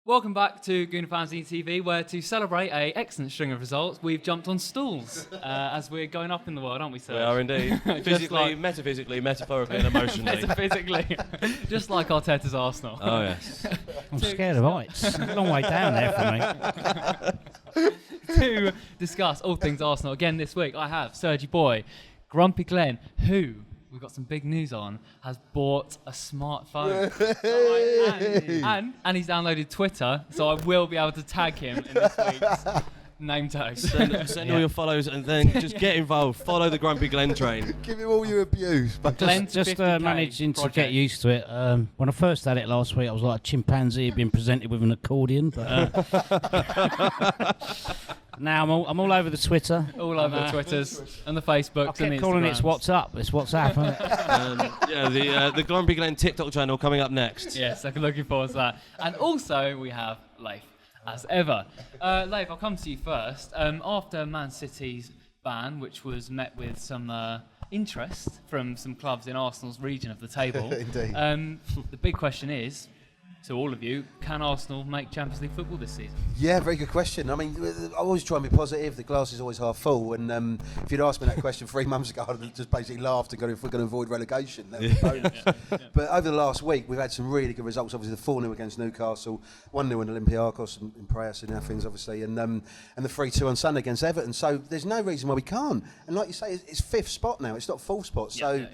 Welcome back to Gooner Fanzine TV, where to celebrate an excellent string of results, we've jumped on stools as we're going up in the world, aren't we, Serge? We are indeed. Physically, metaphysically, metaphorically and emotionally. Metaphysically. Just like Arteta's Arsenal. Oh, yes. I'm scared of heights. It's a long way down there for me. To discuss all things Arsenal again this week, I have Sergio Boy, Grumpy Glen, who we've got some big news on, has bought a smartphone. and he's downloaded Twitter, so I will be able to tag him in this week's name tag. Send all your follows and then just get involved. Follow the Grumpy Glen train. Give him all your abuse. But Just managing to get used to it. When I first had it last week, I was like a chimpanzee being presented with an accordion. But now I'm all over the Twitter. All over the Twitters and the Facebooks and the Instagrams. Calling it WhatsApp. It's WhatsApp, isn't it? The Grumpy Glen TikTok channel coming up next. Yes, I'm looking forward to that. And also we have Layth, as ever. Layth, I'll come to you first. After Man City's ban, which was met with some interest from some clubs in Arsenal's region of the table, Indeed. The big question is, to all of you, can Arsenal make Champions League football this season? Yeah, very good question. I mean, I always try and be positive. The glass is always half full. And if you'd asked me that question 3 months ago, I'd have just basically laughed and gone, if we're going to avoid relegation, that would be bonus. But over the last week, we've had some really good results. Obviously, the 4-0 against Newcastle, 1-0 in Olympiacos in Praia in Athens, obviously, and the 3-2 on Sunday against Everton. So there's no reason why we can't. And like you say, it's 5th spot now. It's not 4th spot. So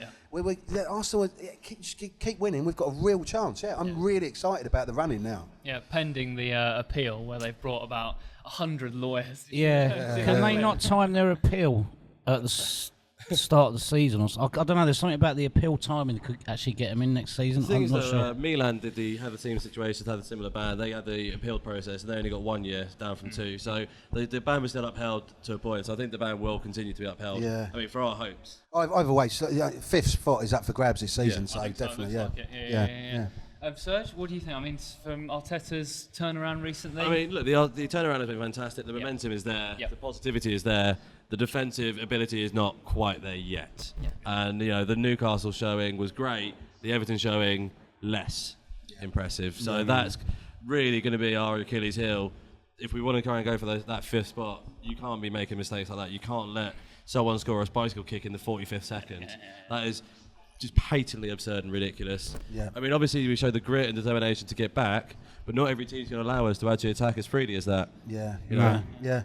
Arsenal keep winning. We've got a real chance. Yeah, I'm really excited about the running now. Yeah, pending the appeal where they've brought about 100 lawyers. Can they not time their appeal at the start of the season? I don't know. There's something about the appeal timing that could actually get them in next season. The thing I'm is not that sure. Milan had the same situation, had a similar ban. They had the appeal process, and they only got 1 year down from 2. So the ban was still upheld to a point. So I think the ban will continue to be upheld. Yeah. I mean, for our hopes. Either way, 5th spot is up for grabs this season. So definitely, Yeah. Serge, what do you think? I mean, from Arteta's turnaround recently? I mean, look, the turnaround has been fantastic. The momentum is there. Yep. The positivity is there. The defensive ability is not quite there yet. Yeah. And, the Newcastle showing was great. The Everton showing less impressive. So that's really going to be our Achilles heel. If we want to try and go for that 5th spot, you can't be making mistakes like that. You can't let someone score a bicycle kick in the 45th second. That is just patently absurd and ridiculous. Yeah. I mean, obviously we showed the grit and determination to get back, but not every team's going to allow us to actually attack as freely as that. Yeah. You know? Yeah.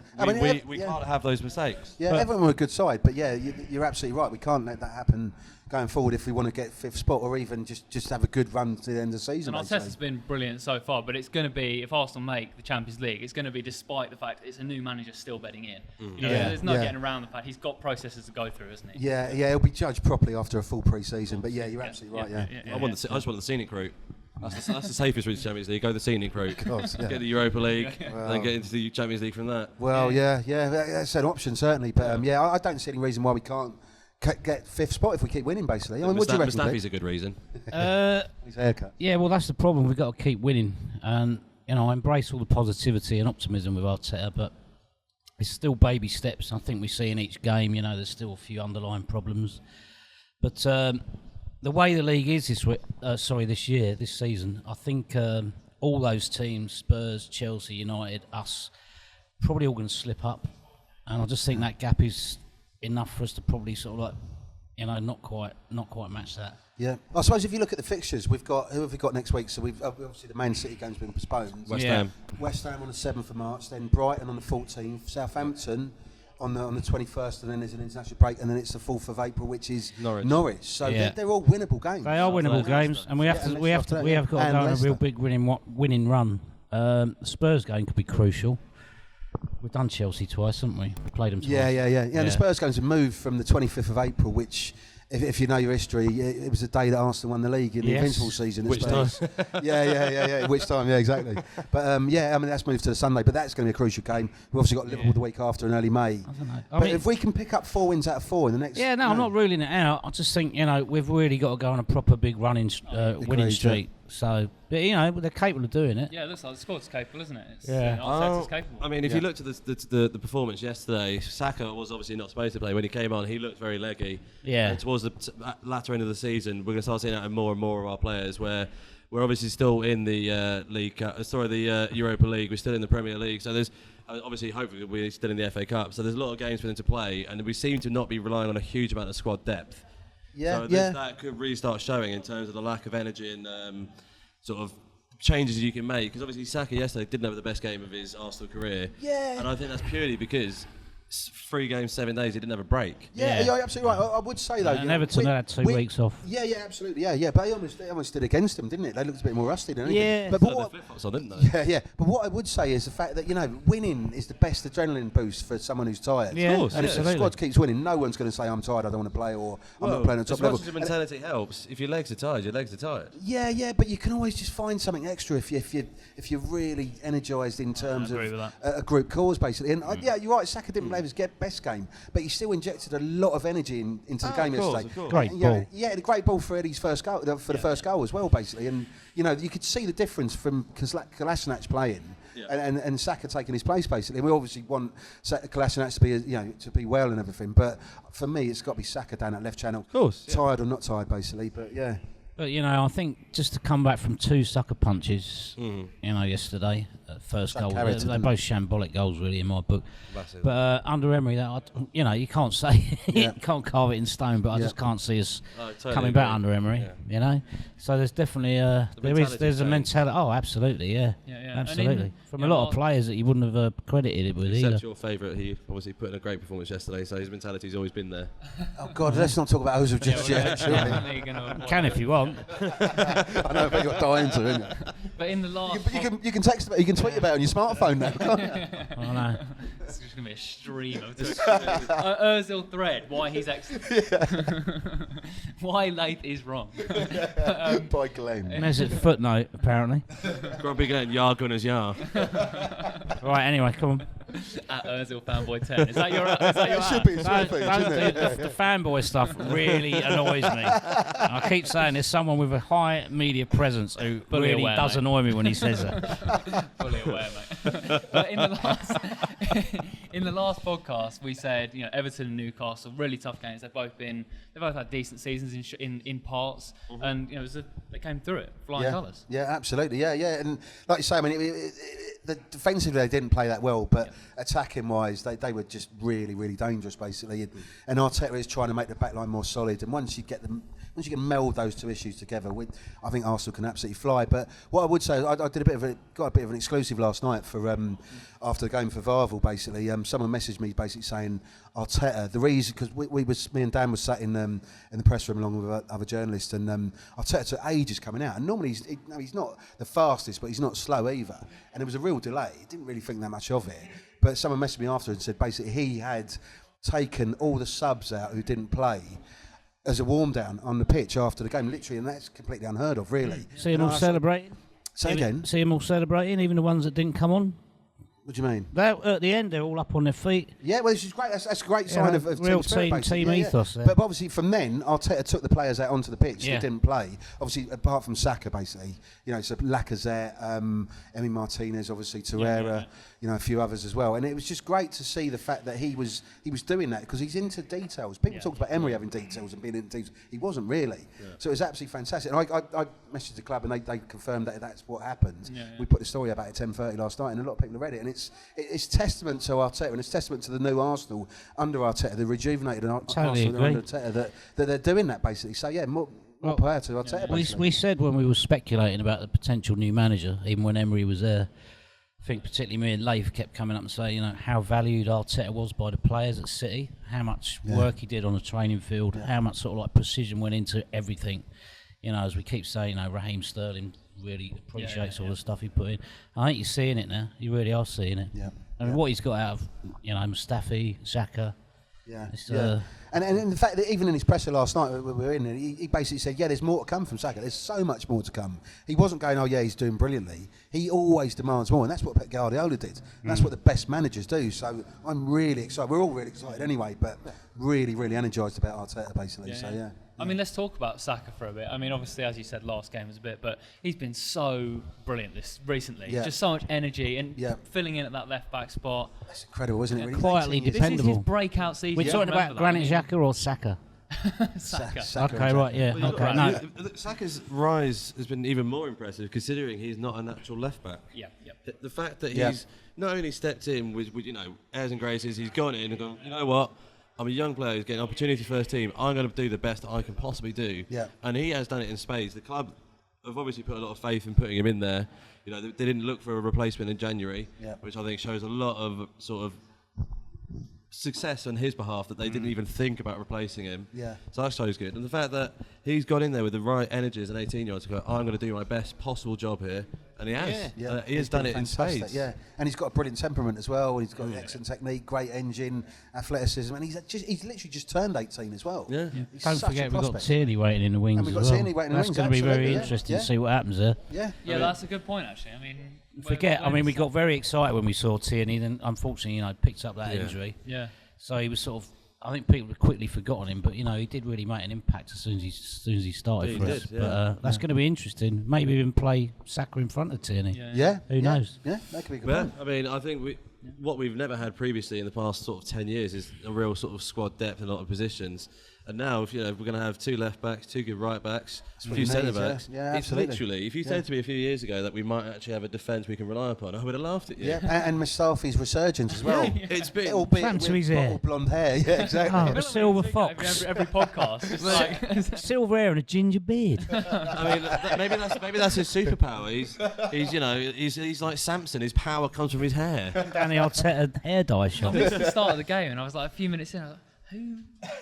We can't have those mistakes. Yeah, everyone were a good side, but you're absolutely right. We can't let that happen going forward if we want to get 5th spot or even just have a good run to the end of the season. And Arteta's been brilliant so far, but it's going to be, if Arsenal make the Champions League, it's going to be despite the fact it's a new manager still betting in. There's no getting around the fact he's got processes to go through, isn't he? Yeah, he'll be judged properly after a full pre-season, but you're absolutely right, I just want the scenic route. That's the safest route to Champions League. Go the scenic route. Course, Get the Europa League, then get into the Champions League from that. Well, that's an option, certainly, but I don't see any reason why we can't get 5th spot if we keep winning, basically. I mean, what do you reckon? Mustafi's a good reason. His haircut. Yeah, well, that's the problem. We've got to keep winning. And, I embrace all the positivity and optimism with Arteta, but it's still baby steps. I think we see in each game, there's still a few underlying problems. But the way the league is this season, I think all those teams, Spurs, Chelsea, United, us, probably all going to slip up. And I just think that gap is enough for us to probably sort of not quite match that. Yeah, I suppose if you look at the fixtures, who have we got next week? So we've obviously the Man City game's been postponed. West Ham on the 7th of March, then Brighton on the 14th, Southampton on the 21st, and then there's an international break, and then it's the 4th of April, which is Norwich. So they're all winnable games. They are winnable games, and we have got to go on a real big winning run. The Spurs game could be crucial. We've done Chelsea twice, haven't we? We played them twice. Yeah. And the Spurs game's a move from the 25th of April, which, if you know your history, it was the day that Arsenal won the league in the Invincible season. Which time? Yeah. Which time? Yeah, exactly. But I mean, that's moved to the Sunday. But that's going to be a crucial game. We've obviously got Liverpool the week after in early May. I don't know. But if we can pick up 4 wins out of 4 in the next, I'm not ruling it out. I just think we've really got to go on a proper big winning streak. So, but they're capable of doing it. Yeah, it looks like the squad's capable, isn't it? Arteta's capable. I mean, if you looked at the performance yesterday, Saka was obviously not supposed to play. When he came on, he looked very leggy. Yeah. And towards the latter end of the season, we're going to start seeing that in more and more of our players where we're obviously still in the Europa League. We're still in the Premier League. So there's obviously, hopefully, we're still in the FA Cup. So there's a lot of games for them to play, and we seem to not be relying on a huge amount of squad depth. So that could really start showing in terms of the lack of energy and sort of changes you can make. Because obviously Saka yesterday didn't have the best game of his Arsenal career. Yeah. And I think that's purely because 3 games, 7 days, he didn't have a break. Yeah, you're absolutely right. I would say though, and Everton had 2 weeks off. Yeah, absolutely. Yeah. But they almost did against them, didn't it? They looked a bit more rusty than anything. Yeah. But flip-flops on, didn't they? Yeah. But what I would say is the fact that winning is the best adrenaline boost for someone who's tired. Yeah, of course. And if the squad keeps winning, no one's going to say I'm tired, I don't want to play, or I'm not playing at top level. As much as the mentality helps, if your legs are tired, your legs are tired. Yeah. But you can always just find something extra if you're really energised in terms of a group cause, basically. And you're right. Saka didn't play his best game, but he still injected a lot of energy into the game yesterday. Great ball. Yeah, a great ball for Eddie's first goal, for the first goal as well, basically. And you could see the difference from Kolasinac playing and Saka taking his place, basically. And we obviously want Kolasinac to be to be well and everything, but for me, it's got to be Saka down that left channel. Of course, tired or not tired, basically. But yeah. But I think just to come back from 2 sucker punches, yesterday, first goal, they're both shambolic goals, really, in my book. Massive. But under Emery, you can't say you can't carve it in stone. But I just can't see us coming back under Emery. So there's definitely there's a mentality. Oh, absolutely, absolutely. From a lot of players that you wouldn't have credited it with. Except your favourite, he obviously put in a great performance yesterday, so his mentality's always been there. Oh God, let's not talk about Ozil just yet. Can if you want. I know, but you're dying to, isn't it? But in the last, you can text about, you can tweet about it on your smartphone now. I know. It's just gonna be a stream of this. Ozil thread. Why he's why Layth is wrong. By Glenn. There's a footnote, apparently. Grumpy Glen, Yar Gunners Yar. Right, anyway, come on. At Ozil Fanboy 10. Is that your It should be. The fanboy stuff really annoys me. I keep saying there's someone with a high media presence who really does annoy me when he says that. Fully aware, mate. But in the last podcast, we said Everton and Newcastle, really tough games. They've both had decent seasons in parts, and they came through it flying colours. Yeah, absolutely. Yeah. And like you say, I mean, the defensively they didn't play that well, but attacking wise, they were just really, really dangerous, basically. And Arteta is trying to make the back line more solid. And once you can meld those 2 issues together, I think Arsenal can absolutely fly. But what I would say, I did got a bit of an exclusive last night for after the game for Varvel. Basically, someone messaged me basically saying Arteta, the reason, because me and Dan was sat in the press room along with other journalists, and Arteta took ages coming out. And normally he's not the fastest, but he's not slow either. And there was a real delay. He didn't really think that much of it. But someone messaged me after and said basically he had taken all the subs out who didn't play as a warm down on the pitch after the game, literally, and that's completely unheard of, really. See them all celebrating? Say again? See them all celebrating, even the ones that didn't come on? What do you mean? At the end, they're all up on their feet. Yeah, well, this is great. That's a great sign of real team ethos. There. But obviously, from then, Arteta took the players out onto the pitch that didn't play. Obviously, apart from Saka, basically, so Lacazette, Emi Martinez, obviously Torreira, a few others as well. And it was just great to see the fact that he was doing that because he's into details. People talked about Emery having details and being into details. He wasn't really. So it was absolutely fantastic. And I messaged the club and they confirmed that that's what happened. We put the story about it at 10:30 last night, and a lot of people have read it. And it's testament to Arteta, and it's testament to the new Arsenal under Arteta, the rejuvenated Arsenal under Arteta, that they're doing that basically. So more power to Arteta. We said when we were speculating about the potential new manager, even when Emery was there, I think particularly me and Layth kept coming up and saying, how valued Arteta was by the players at City, how much work he did on the training field, how much sort of like precision went into everything. As we keep saying, Raheem Sterling really appreciates all the stuff he put in. I think you're seeing it now. You really are seeing it. Yeah. I mean, what he's got out of, Mustafi, Xhaka. And the fact that even in his presser last night, we were in, he basically said, there's more to come from Saka. There's so much more to come. He wasn't going, he's doing brilliantly. He always demands more, and that's what Pep Guardiola did. And that's what the best managers do. So I'm really excited. We're all really excited anyway, but really, really energised about Arteta, basically. I mean, let's talk about Saka for a bit. I mean, obviously, as you said, last game was a bit, but he's been so brilliant recently. Just so much energy and filling in at that left-back spot. That's incredible, isn't it? Really Quietly dependable. This is his breakout season. We're talking about Granit Xhaka or Saka? Saka. Okay, right, yeah. Well, Okay, right. no. Saka's rise has been even more impressive considering he's not a natural left back. Yeah. The fact that he's not only stepped in with airs and graces, he's gone in and gone, you know what? I'm a young player who's getting an opportunity first team. I'm going to do the best I can possibly do. Yeah. And he has done it in spades. The club have obviously put a lot of faith in putting him in there. You know, they didn't look for a replacement in January, which I think shows a lot of sort of success on his behalf that they didn't even think about replacing him. Yeah. So that shows good. And the fact that he's gone in there with the right energy as an 18-year-old to go, I'm going to do my best possible job here. And he has. Yeah. He has done it in spades. Yeah, and he's got a brilliant temperament as well. He's got excellent technique, great engine, athleticism, and he's literally just turned 18 as well. Yeah. He's Don't such a forget, we've got prospect. Tierney waiting in the wings And we've as got well. Tierney waiting in the That's wings, going to be very absolutely, yeah. interesting to Yeah. see what happens there. Yeah. Yeah, that's a good point actually. I mean, We got very excited when we saw Tierney, then unfortunately, picked up that injury. Yeah. So he was sort of, I think people have quickly forgotten him, but he did really make an impact as soon as he started for us. did, But that's going to be interesting. Maybe even play Saka in front of Tierney. Yeah. Who knows? Yeah, that could be a good. Well, one. I mean, I think what we've never had previously in the past sort of 10 years is a real sort of squad depth in a lot of positions. And now, if we're going to have 2 left backs, 2 good right backs, a what few you need, centre backs, yeah, it's absolutely. literally, if you said to me a few years ago that we might actually have a defence we can rely upon, I would have laughed at you. Yeah, and Mustafi's resurgence as well. It's been. Albeit Happened to with his hair. bottle blonde hair. Yeah, exactly. Oh, the silver fox. Every podcast. It's like, Silver hair and a ginger beard. I mean, maybe that's his superpower. He's like Samson. His power comes from his hair. Down the Arteta hair dye shop. I missed the start of the game, and I was like a few minutes in. I was like, who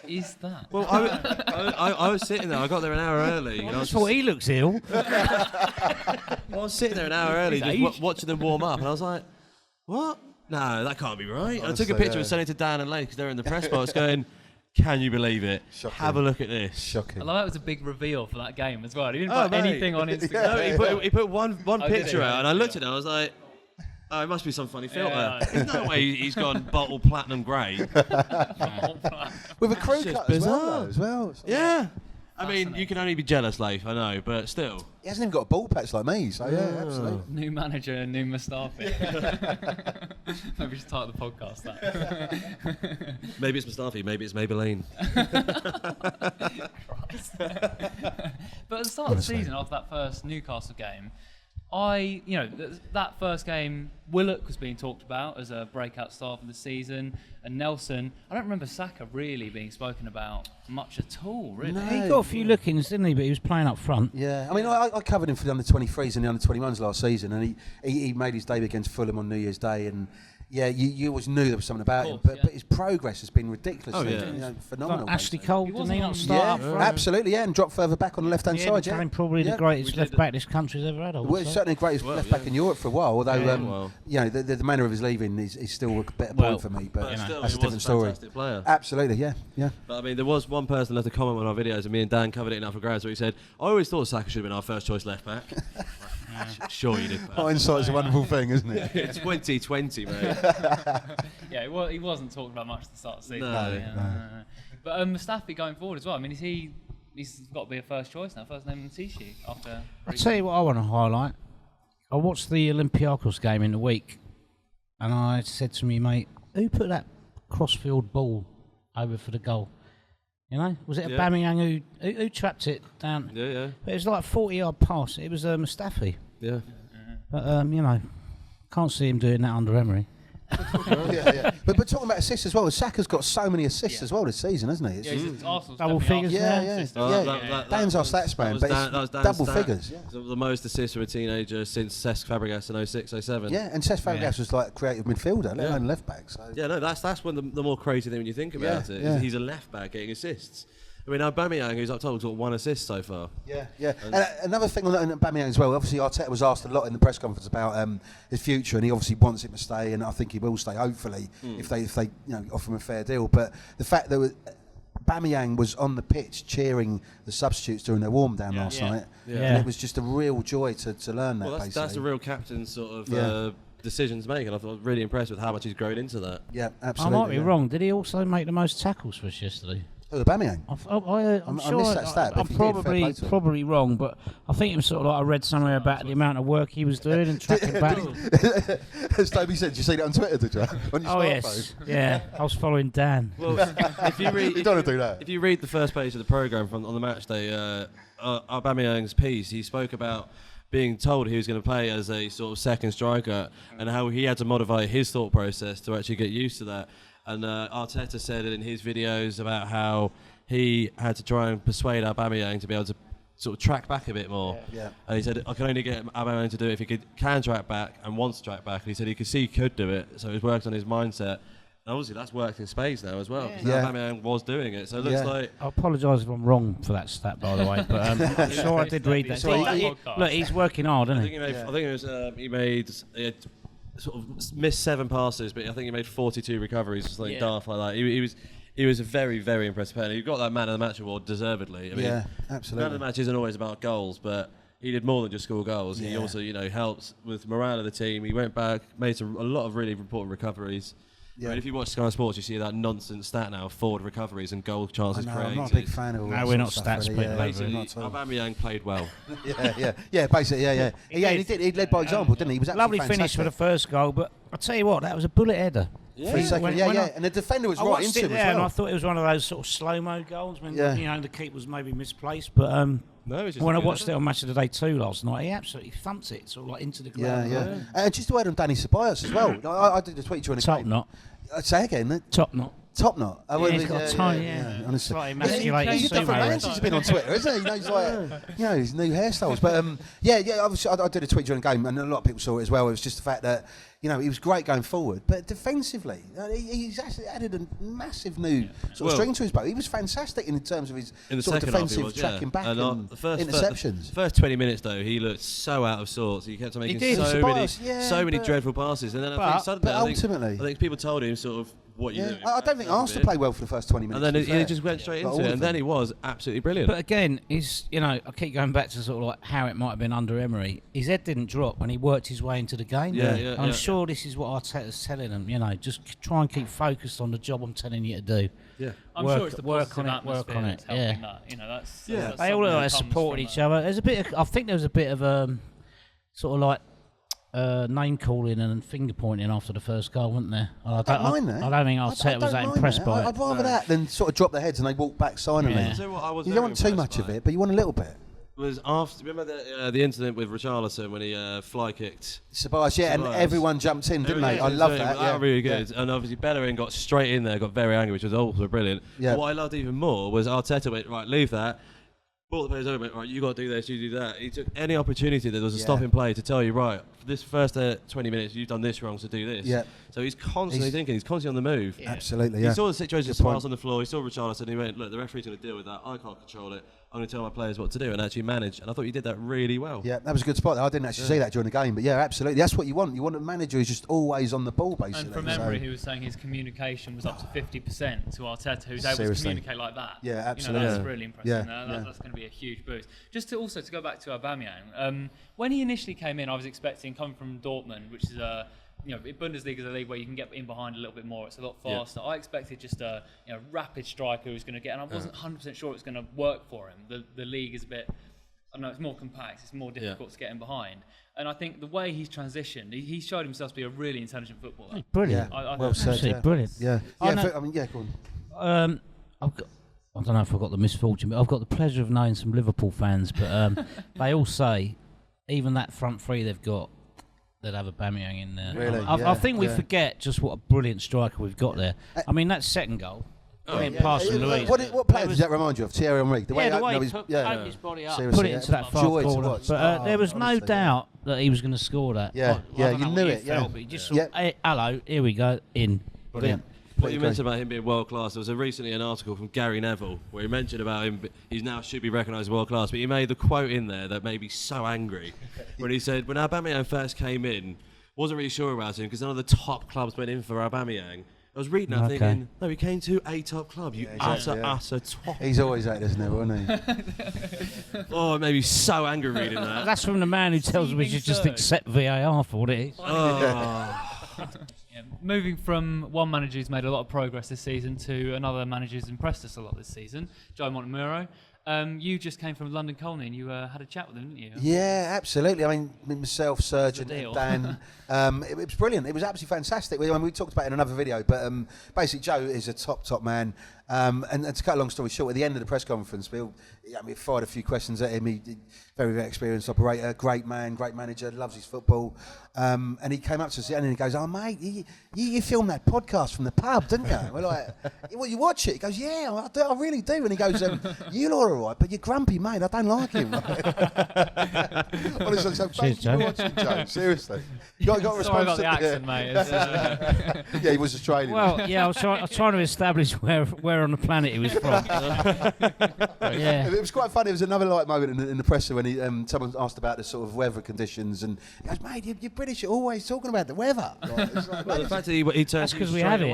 is that? Well, I was sitting there. I got there an hour early. I just thought he looks ill. I was sitting there an hour early He's just watching them warm up, and I was like, what? No, that can't be right. And I took a Honestly, picture yeah. and sent it to Dan and Layth because they're in the press box going, can you believe it? Shocking. Have a look at this. Shocking. I love that was a big reveal for that game as well. He didn't Oh, put mate. anything on Instagram. No, he put one did picture he? out, and I looked at it, and I was like, oh, it must be some funny filter. Yeah. There's no way he's gone bottle platinum grey. With a crew It's just cut as well, bizarre. though, as well. Yeah. I mean, you can only be jealous, Layth, I know, but still. He hasn't even got a ball patch like me, so yeah, absolutely. New manager, new Mustafi. Maybe just title the podcast that. Maybe it's Mustafi, maybe it's Maybelline. But at the start of the season, after that first Newcastle game, that first game, Willock was being talked about as a breakout star for the season, and Nelson. I don't remember Saka really being spoken about much at all, really. No. He got a few look-ins, didn't he? But he was playing up front. Yeah, I mean, I covered him for the under-23s and the under-21s last season, and he made his debut against Fulham on New Year's Day, and yeah, you always knew there was something about him, but his progress has been ridiculously phenomenal. Like Ashley basically. Cole, He didn't he not wasn't start on- up front? Absolutely, yeah, and drop further back on the left-hand Yeah, side, became probably the greatest left back this country's ever had. I would Well, say. certainly the greatest left back in Europe for a while, although the manner of his leaving is still a better point for me, but Still, that's a he was different story. fantastic player. Absolutely, yeah. But I mean, there was one person left a comment on our videos, and me and Dan covered it in Up for Grabs, where he said, I always thought Saka should have been our first choice left back. Sure you did. Hindsight's a wonderful thing, isn't it? 2020, mate. Yeah, he wasn't talking about much at the start of the season. No. But Mustafi going forward as well. I mean, he's got to be a first choice now, first name on the T-sheet after. I'll tell you what I want to highlight. I watched the Olympiacos game in the week, and I said to me, mate, who put that crossfield ball over for the goal? Was it Aubameyang who trapped it down? Yeah. But it was like a 40-yard pass. It was Mustafi. Yeah. But, can't see him doing that under Emery. yeah. But talking about assists as well, Saka's got so many assists as well this season, hasn't he? He's Arsenal's Double definitely figures, Arsenal's yeah. assistant. Dan's our stats man, but it's double figures. Yeah. The most assists for a teenager since Cesc Fabregas in 06, 07. Yeah, and Cesc Fabregas was like creative midfielder, let alone left back. So. Yeah, no, that's one of the more crazy thing when you think about it. Yeah. He's a left back getting assists. I mean, Aubameyang, who's up told, got 1 assist so far. Yeah. And another thing on Aubameyang as well. Obviously, Arteta was asked a lot in the press conference about his future, and he obviously wants him to stay, and I think he will stay. Hopefully, if they offer him a fair deal. But the fact that Aubameyang was on the pitch cheering the substitutes during their warm down last night, and it was just a real joy to learn that. Well, that's a real captain's sort of decisions to make, and I was really impressed with how much he's grown into that. Yeah, I absolutely. might be wrong. Did he also make the most tackles for us yesterday? Who, Aubameyang? I'm I sure. missed that stat, but I'm if you did, fair play to him. probably wrong, but I think it was sort of like I read somewhere about the amount of work he was doing and tracking back. As Toby said, did you see that on Twitter, did you? On your Oh smartphone? yes, yeah. I was following Dan. Well, if you read, You don't want to do that. if you read the first page of the programme on the match day, Aubameyang's piece, he spoke about being told he was going to play as a sort of second striker and how he had to modify his thought process to actually get used to that. And Arteta said in his videos about how he had to try and persuade Aubameyang to be able to sort of track back a bit more. Yeah. And he said, I can only get Aubameyang to do it if he can track back and wants to track back. And he said he could see he could do it, so he's worked on his mindset. And obviously that's worked in spades now as well, because Aubameyang was doing it. So it looks like... I apologise if I'm wrong for that stat, by the way, but I'm sure I did read that. Look, he's working hard, isn't he? I think it was he had sort of missed 7 passes, but I think he made 42 recoveries, something daft like that. He was a very, very impressive player. He got that Man of the Match award deservedly. I mean, absolutely. Man of the Match isn't always about goals, but he did more than just score goals. Yeah. He also, helped with morale of the team. He went back, made a lot of really important recoveries. Yeah. I mean, if you watch Sky Sports, you see that nonsense stat now: forward recoveries and goal chances created. I'm not a big fan of all that No, we're not sort of stats stuff, people, really. basically. Not at all. Aubameyang played well. Basically, he did. He led by example, didn't he? He was absolutely Lovely finish for the fantastic. first goal, but I tell you what, that was a bullet header. Yeah. For a second, When and the defender was I right watched into it him there as and I well. thought it was one of those sort of slow-mo goals when the keeper was maybe misplaced. But No, it's just when I good, watched isn't it on Match of the Day 2 last night, he absolutely thumped it sort of like into the ground. And just to add on Danny Ceballos as well, I did a tweet during the Top game. knot. Say again. Top knot. Top knot. He's got a tiny, honestly. slightly He's emasculated a different man sumo. since he's been on Twitter, isn't he? He's like, his new hairstyles. But obviously I did a tweet during the game, and a lot of people saw it as well. It was just the fact that he was great going forward, but defensively, he's actually added a massive new sort of string to his bow. He was fantastic in terms of his sort of defensive tracking back and interceptions. The first 20 minutes though, he looked so out of sorts. He kept on making so many dreadful passes, and then I think suddenly, I think people told him sort of what you do. I don't think Arsenal played well for the first 20 minutes. And then he just went straight into it, and then he was absolutely brilliant. But again, I keep going back to sort of like how it might have been under Emery. His head didn't drop when he worked his way into the game. I'm sure this is what Arteta's telling him. Just try and keep focused on the job I'm telling you to do. Yeah, I'm sure it's the work on it. That's they all like supported each other. There's a bit. I think there was a bit of sort of like name calling and finger pointing after the first goal, wasn't there? I don't mind that. I don't think Arteta was that impressed by it. I'd rather that than sort of drop their heads and they walk back silently. Yeah. You don't want too much of it, but you want a little bit. Was after remember the incident with Richarlison when he fly kicked Ceballos, and everyone jumped in, didn't they? I love that. That was really good. And obviously Bellerin got straight in there, got very angry, which was also brilliant. Yeah. But what I loved even more was Arteta went, right, leave that. Brought the players over, went, right, you got to do this, you do that. He took any opportunity that there was a stopping play to tell you, right, for this first 20 minutes, you've done this wrong, so do this. Yeah. So he's constantly thinking, he's constantly on the move. Yeah. Absolutely, He saw the situation, Smiles on the floor, he saw Richarlison, and he went, look, the referee's going to deal with that, I can't control it. I'm going to tell my players what to do and actually manage. And I thought you did that really well. Yeah, that was a good spot. I didn't actually see that during the game, but yeah, absolutely. That's what you want. You want a manager who's just always on the ball, basically. And from memory, he was saying his communication was up to 50% to Arteta, who's able to communicate like that. Yeah, absolutely. That's really impressive. That's going to be a huge boost. Just to go back to Aubameyang, when he initially came in, I was expecting, coming from Dortmund, which is Bundesliga is a league where you can get in behind a little bit more. It's a lot faster. I expected just a rapid striker who's going to get, and I wasn't 100% sure it was going to work for him. The league is a bit, I don't know, it's more compact. It's more difficult to get in behind. And I think the way he's transitioned, he showed himself to be a really intelligent footballer. He's brilliant. Yeah. Well said. Brilliant. Yeah. I mean, go on. I don't know if I've got the misfortune, but I've got the pleasure of knowing some Liverpool fans. But they all say, even that front three they've got, they'd have Aubameyang in there. Really? I think we forget just what a brilliant striker we've got there. I mean, that second goal, pass from Luis. What player does that remind you of? Thierry Henry? The way he opened his body up, put it into that far corner. But there was no doubt that he was going to score that. Yeah, you knew it. But he just thought, hey, hello, here we go, in. Brilliant. What you mentioned about him being world class, there was recently an article from Gary Neville where he mentioned about him, he now should be recognised as world class, but he made the quote in there that made me so angry when he said, when Aubameyang first came in, wasn't really sure about him because none of the top clubs went in for Aubameyang. I was reading that thinking, no, he came to a top club, you utter twat. He's always like this now, isn't he? Oh, it made me so angry reading that. That's from the man who tells me we should just accept VAR for what it is. moving from one manager who's made a lot of progress this season to another manager who's impressed us a lot this season, Joe Montemurro. You just came from London Colney and you had a chat with him, didn't you? Yeah, absolutely. I mean, myself, Sergio, and Dan, it was brilliant. It was absolutely fantastic. We talked about it in another video, but basically Joe is a top man. And to cut a long story short, at the end of the press conference, we fired a few questions at him. He very, very experienced operator, great man, great manager, loves his football. And he came up to us at the end and he goes, "Oh, mate, you filmed that podcast from the pub, didn't you?" We're like, "Well, you watch it?" He goes, "Yeah, I really do." And he goes, "You're all right, but you're grumpy, mate. I don't like him." Honestly, so thank you for watching, Joe. Seriously. You got a response. Sorry about the accent, mate. Yeah, he was Australian. Well, yeah, I was trying to establish where on the planet he was from. Yeah. It was quite funny. There was another light moment in the presser when someone asked about the sort of weather conditions, and he goes, "Mate, you're British. You're always talking about the weather." Like, well, the fact that he turned that's because we have it.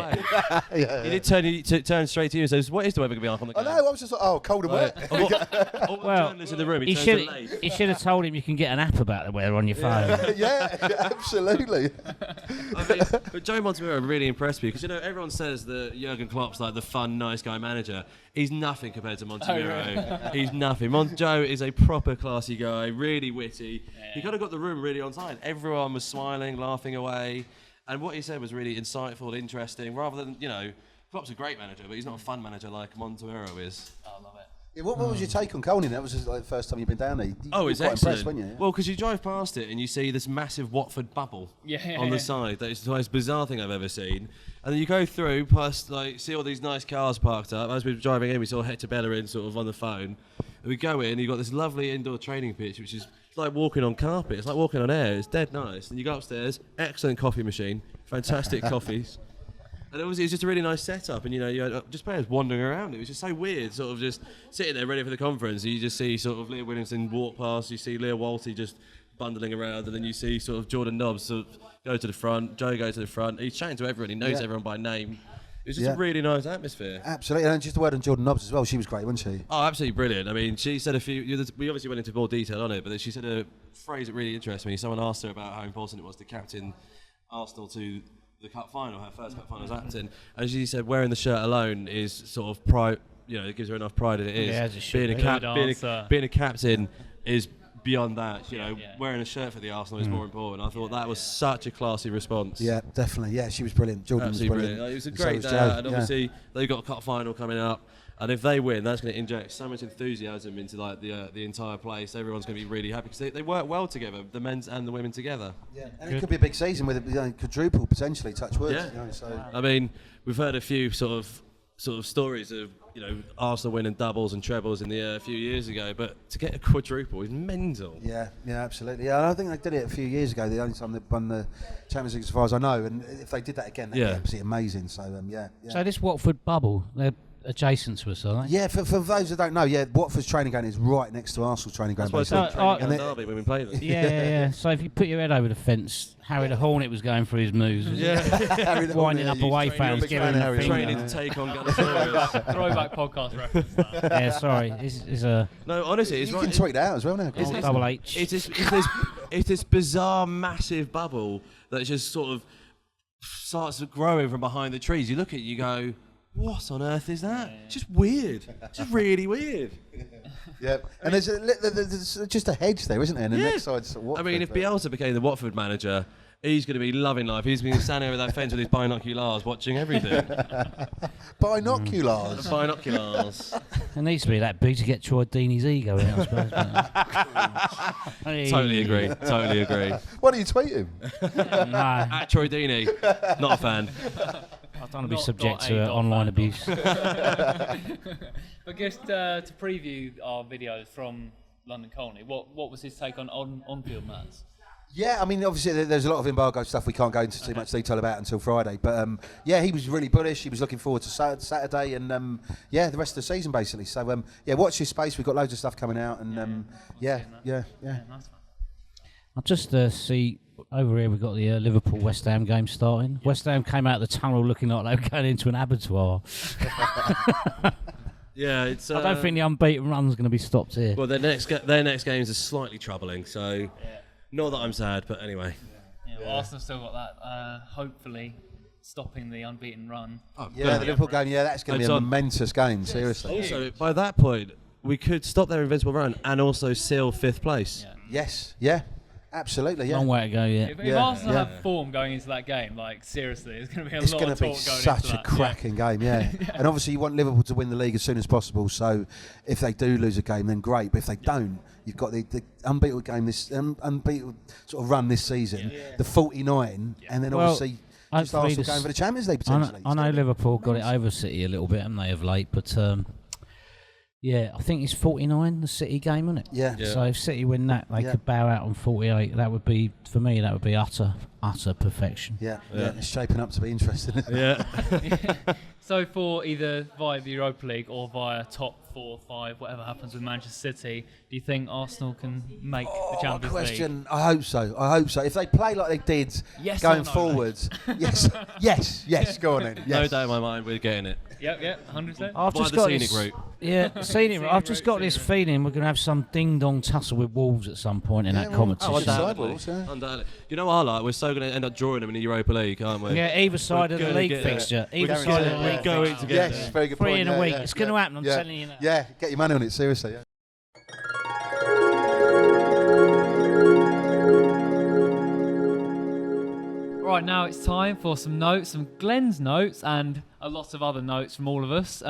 He did turn straight to you and says, "What is the weather going to be like on the game?" I know. I was just like, "Oh, cold and wet." All the journalists in the room. He should have told him you can get an app about the weather on your phone. Yeah, absolutely. But Joe Montemurro really impressed me because everyone says that Jurgen Klopp's like the fun, nice guy manager. He's nothing compared to Montemurro. Oh, really? He's nothing. Joe is a proper classy guy, really witty. Yeah. He kind of got the room really on side. Everyone was smiling, laughing away, and what he said was really insightful, interesting. Rather than Klopp's a great manager, but he's not a fun manager like Montemurro is. I love it. Yeah, what was your take on Colney? That was just like the first time you've been down there. You It's quite excellent. impressed, weren't you? Well, because you drive past it and you see this massive Watford bubble on the side. That is the most bizarre thing I've ever seen. And then you go through past, see all these nice cars parked up. As we were driving in, we saw Hector Bellerin sort of on the phone. And we go in, you've got this lovely indoor training pitch, which is like walking on carpet. It's like walking on air. It's dead nice. And you go upstairs, excellent coffee machine, fantastic coffees. And it was just a really nice setup, and you had just players wandering around. It was just so weird, sort of just sitting there ready for the conference. And you just see sort of Leah Williamson walk past, you see Leah Walty just bundling around, and then you see sort of Jordan Nobbs sort of go to the front, Joe go to the front. He's chatting to everyone, he knows everyone by name. It was just a really nice atmosphere. Absolutely, and just a word on Jordan Nobbs as well. She was great, wasn't she? Oh, absolutely brilliant. I mean, she said we obviously went into more detail on it, but she said a phrase that really interested me. Someone asked her about how important it was to captain Arsenal to the cup final, her first cup final as captain, and she said wearing the shirt alone is sort of pride. It gives her enough pride that it is. Yeah, being a captain is beyond that. Wearing a shirt for the Arsenal is more important. I thought that was such a classy response. Yeah, definitely. Yeah, she was brilliant. Jordan was brilliant. It was a great day, and obviously they've got a cup final coming up. And if they win, that's going to inject so much enthusiasm into the entire place. Everyone's going to be really happy because they work well together, the men's and the women together. Yeah, and it could be a big season with a quadruple potentially. Touch wood. Yeah. So. I mean, we've heard a few sort of stories of Arsenal winning doubles and trebles in the few years ago, but to get a quadruple is mental. Yeah, absolutely. Yeah, I think they did it a few years ago. The only time they won the Champions League, as far as I know, and if they did that again, that'd be absolutely amazing. So yeah. So this Watford bubble, they're adjacent to us, are they? Yeah, for those that don't know, Watford's training ground is right next to Arsenal's training ground. That's why it's training ground derby when we play them. Yeah. So if you put your head over the fence, Harry the Hornet was going through his moves. Yeah. Winding up away fans, giving them training to take on Gunner. Throwback podcast reference. Yeah, sorry. It's a... No, honestly, it's you right. can tweet that out as well now. Double H. It's this bizarre, massive bubble that just sort of starts growing from behind the trees. You look at it, you go, what on earth is that? It's just weird. It's just really weird. Yeah, and there's just a hedge there, isn't there? And the next side's Watford. I mean, if Bielsa became the Watford manager, he's going to be loving life. He's going to be standing over that fence with his binoculars, watching everything. Binoculars. Binoculars. It needs to be that big to get Troy Deeney's ego in, I suppose. Totally agree. Why do you tweet him? No, At Troy Deeney, not a fan. I don't want to be subject to online abuse. But just to preview our videos from London Colney, what was his take on field matters? Yeah, I mean, obviously there's a lot of embargo stuff we can't go into too much detail about until Friday. But he was really bullish. He was looking forward to Saturday and the rest of the season basically. So watch this space. We've got loads of stuff coming out and nice one. I'll just see over here. We've got the Liverpool West Ham game starting. West Ham came out of the tunnel looking like they were going into an abattoir. Yeah, it's. I don't think the unbeaten run's going to be stopped here. Well, their next games are slightly troubling. So, not that I'm sad, but anyway. Yeah, well, Arsenal still got that. Hopefully, stopping the unbeaten run. Yeah, the Liverpool game. Yeah, that's going to be a on. momentous game. Seriously. Also, by that point, we could stop their invincible run and also seal 5th place. Yeah. Yes. Yeah. Absolutely. Yeah. Long way to go yet. If Yeah, Arsenal yeah. have form going into that game, like seriously, it's going to be a It's lot going of to talk be going such into a that. cracking game, yeah. And obviously you want Liverpool to win the league as soon as possible. So if they do lose a game, then great. But if they don't, you've got the unbeatable game, this unbeatable sort of run this season, the 49, and then Well, obviously just hopefully Arsenal going for the Champions League potentially. I know Liverpool got it over City a little bit, haven't they, of late? But yeah, I think it's 49, the City game, isn't it? Yeah. So if City win that, they could bow out on 48. That would be, for me, that would be utter perfection. Yeah, it's shaping up to be interesting. Isn't it? Yeah. So for either via the Europa League or via top 4 or 5, whatever happens with Manchester City, do you think Arsenal can make the Champions League? I hope so. If they play like they did Yes going or no, forwards, yes. Go on then. Yes. No doubt in my mind, we're getting it. Yep, 100%. I've By just the got scenic this, route. Yeah, scenic route. I've just got this feeling we're going to have some ding-dong tussle with Wolves at some point in that competition. Undoubtedly. Undoubtedly. You know what I like? We're so going to end up drawing them in the Europa League, aren't we? Yeah, either side of the gonna league get there. fixture. We're Either going side to of get the there. league Going fixture. together. Yes, very good 3 point. in a week. It's going to happen, I'm telling you now. Yeah, get your money on it, seriously. Yeah. Right, now it's time for some notes, some Glenn's notes, and a lot of other notes from all of us.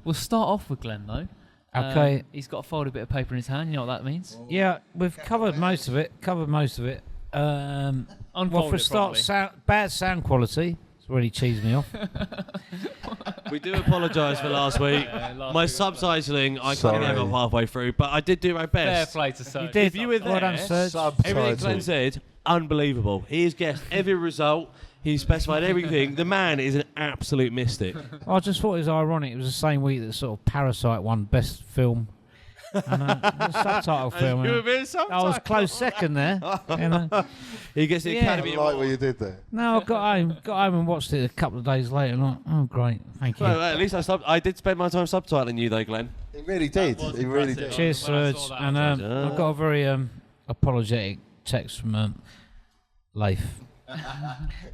We'll start off with Glenn, though. Okay. He's got a folded bit of paper in his hand. You know what that means? Yeah, we've covered most of it. Well, Unfold for a it start, bad sound quality. It's really cheesed me off. We do apologise for last week. last My week subtitling, I Sorry. can't remember halfway through, but I did do my Fair best. play to Sergio. did. If you were Well done, there, Serge. everything Glenn said, unbelievable. He has guessed every result. He specified everything. The man is an absolute mystic. I just thought it was ironic. It was the same week that sort of Parasite won Best Film. And the subtitle film. You were and being I was subtitled. close second there. You know. He gets the Yeah. Academy I like what Award. you did there. No, I got home and watched it a couple of days later. And like, oh, great, thank you. Well, at least I did spend my time subtitling you, though, Glenn. He really did. was He really impressive. did. Cheers, When I Serge. saw that, And I was I've got a very apologetic text from Layth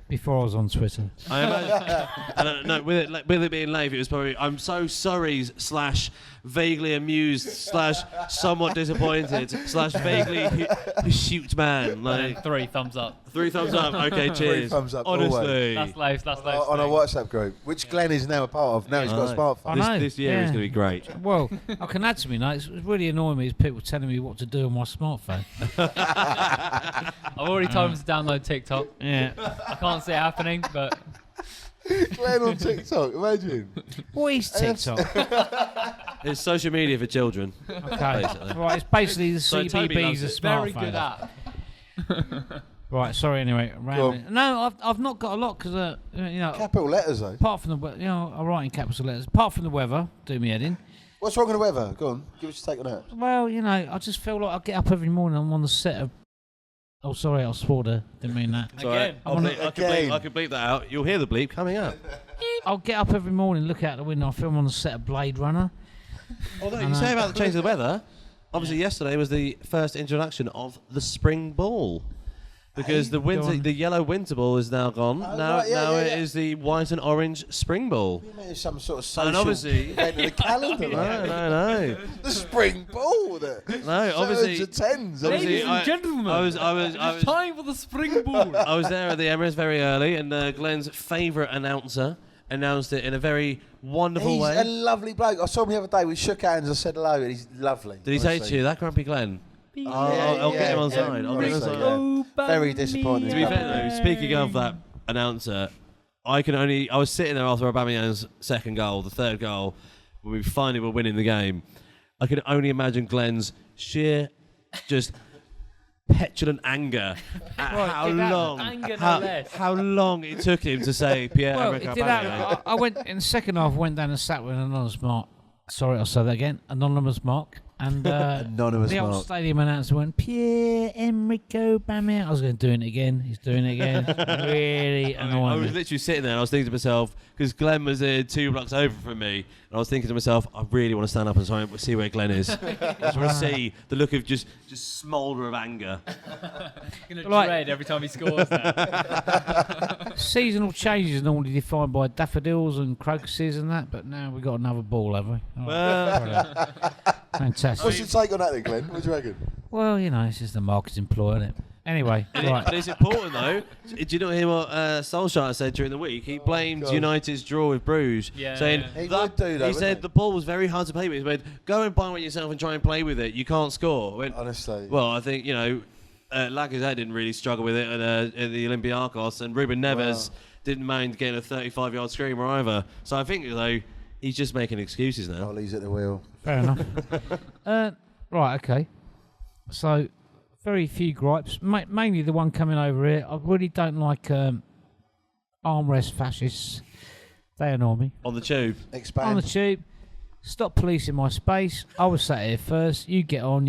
before I was on Twitter. I imagine. And, no, with it being late, it was probably I'm so sorry / vaguely amused / somewhat disappointed / vaguely shoot man. Like 3 thumbs up. 3 thumbs up. Okay, cheers. thumbs up, Honestly, That's Laves. That's Laves. On our WhatsApp group, which Glenn is now a part of. Now he's got a smartphone. I know, this year is yeah. going to be great. Well, I can add to me notes. It's really annoying me is people telling me what to do on my smartphone. I've already told him to download TikTok. Yeah. I can't see it happening, but Glenn on TikTok, imagine. What is TikTok? It's social media for children. Okay. Basically. Right, it's basically the So Toby CBBS loves of it. very smartphone. good app. Right, sorry anyway. Rambling. No, I've not got a lot because, you know, Capital letters though. apart from the, you know, I write in capital letters. Apart from the weather, do me head in. What's wrong with the weather? Go on, give us your take on that. Well, you know, I just feel like I get up every morning. I'm on the set of. Oh, sorry, I swore there. Didn't mean that. It's all right. Again. I can bleep that out. You'll hear the bleep coming up. I'll get up every morning, look out the window. I feel I'm on the set of Blade Runner. Although you say about the change of the weather, obviously yesterday was the first introduction of the spring ball. Because the yellow winter ball is now gone. Now it is the white and orange spring ball. It's some sort of social And obviously- event in the calendar. No. The spring ball. No, obviously. Sevens and tens. Obviously, Ladies and gentlemen, I was it's time for the spring ball. I was there at the Emirates very early, and Glenn's favourite announcer announced it in a very wonderful He's way. a lovely bloke. I saw him the other day. We shook hands. I said hello, and he's lovely. Did he say honestly. to you, that grumpy Glenn? I'll get him on side. I'll get him on side. Very disappointing. To be fair though, speaking of that announcer, I was sitting there after Aubameyang's second goal, the third goal, when we finally were winning the game. I could only imagine Glenn's sheer, just petulant anger at how long it took him to say Pierre-Emerick Well, it did Aubameyang. happen. I went in the second half. Went down and sat with an anonymous mark. Sorry, I'll say that again. Anonymous mark. And Anonymous the old mark. stadium announcer went, Pierre-Emerick Aubameyang. I was going to doing it again. He's doing it again. Really I annoying was me. literally sitting there and I was thinking to myself, because Glenn was 2 blocks over from me, and I was thinking to myself, I really want to stand up and try and see where Glenn is. I just want to see the look of just smoulder of anger. Gonna Like- dread every time he scores now. Seasonal changes are normally defined by daffodils and crocuses and that, but now we've got another ball, have we? Oh, Well, fantastic. What's your take on that then, Glenn? What do you reckon? Well, you know, it's just a marketing ploy, isn't it? Anyway, right. but it's important though. Did you not hear what Solskjaer said during the week? He blamed United's draw with Bruges, saying He that- would do that, he said the ball was very hard to play with. He said, "Go and buy one yourself and try and play with it. You can't score." I went, Honestly. well, I think Lacazette didn't really struggle with it at the Olympiacos, and Ruben Neves didn't mind getting a 35-yard screamer either. So I think he's just making excuses now. Ollie's at the wheel. Fair enough. Right, okay. So, very few gripes. Mainly the one coming over here. I really don't like armrest fascists. They annoy me. On the tube. Expand. On the tube. Stop policing my space. I was sat here first. You get on.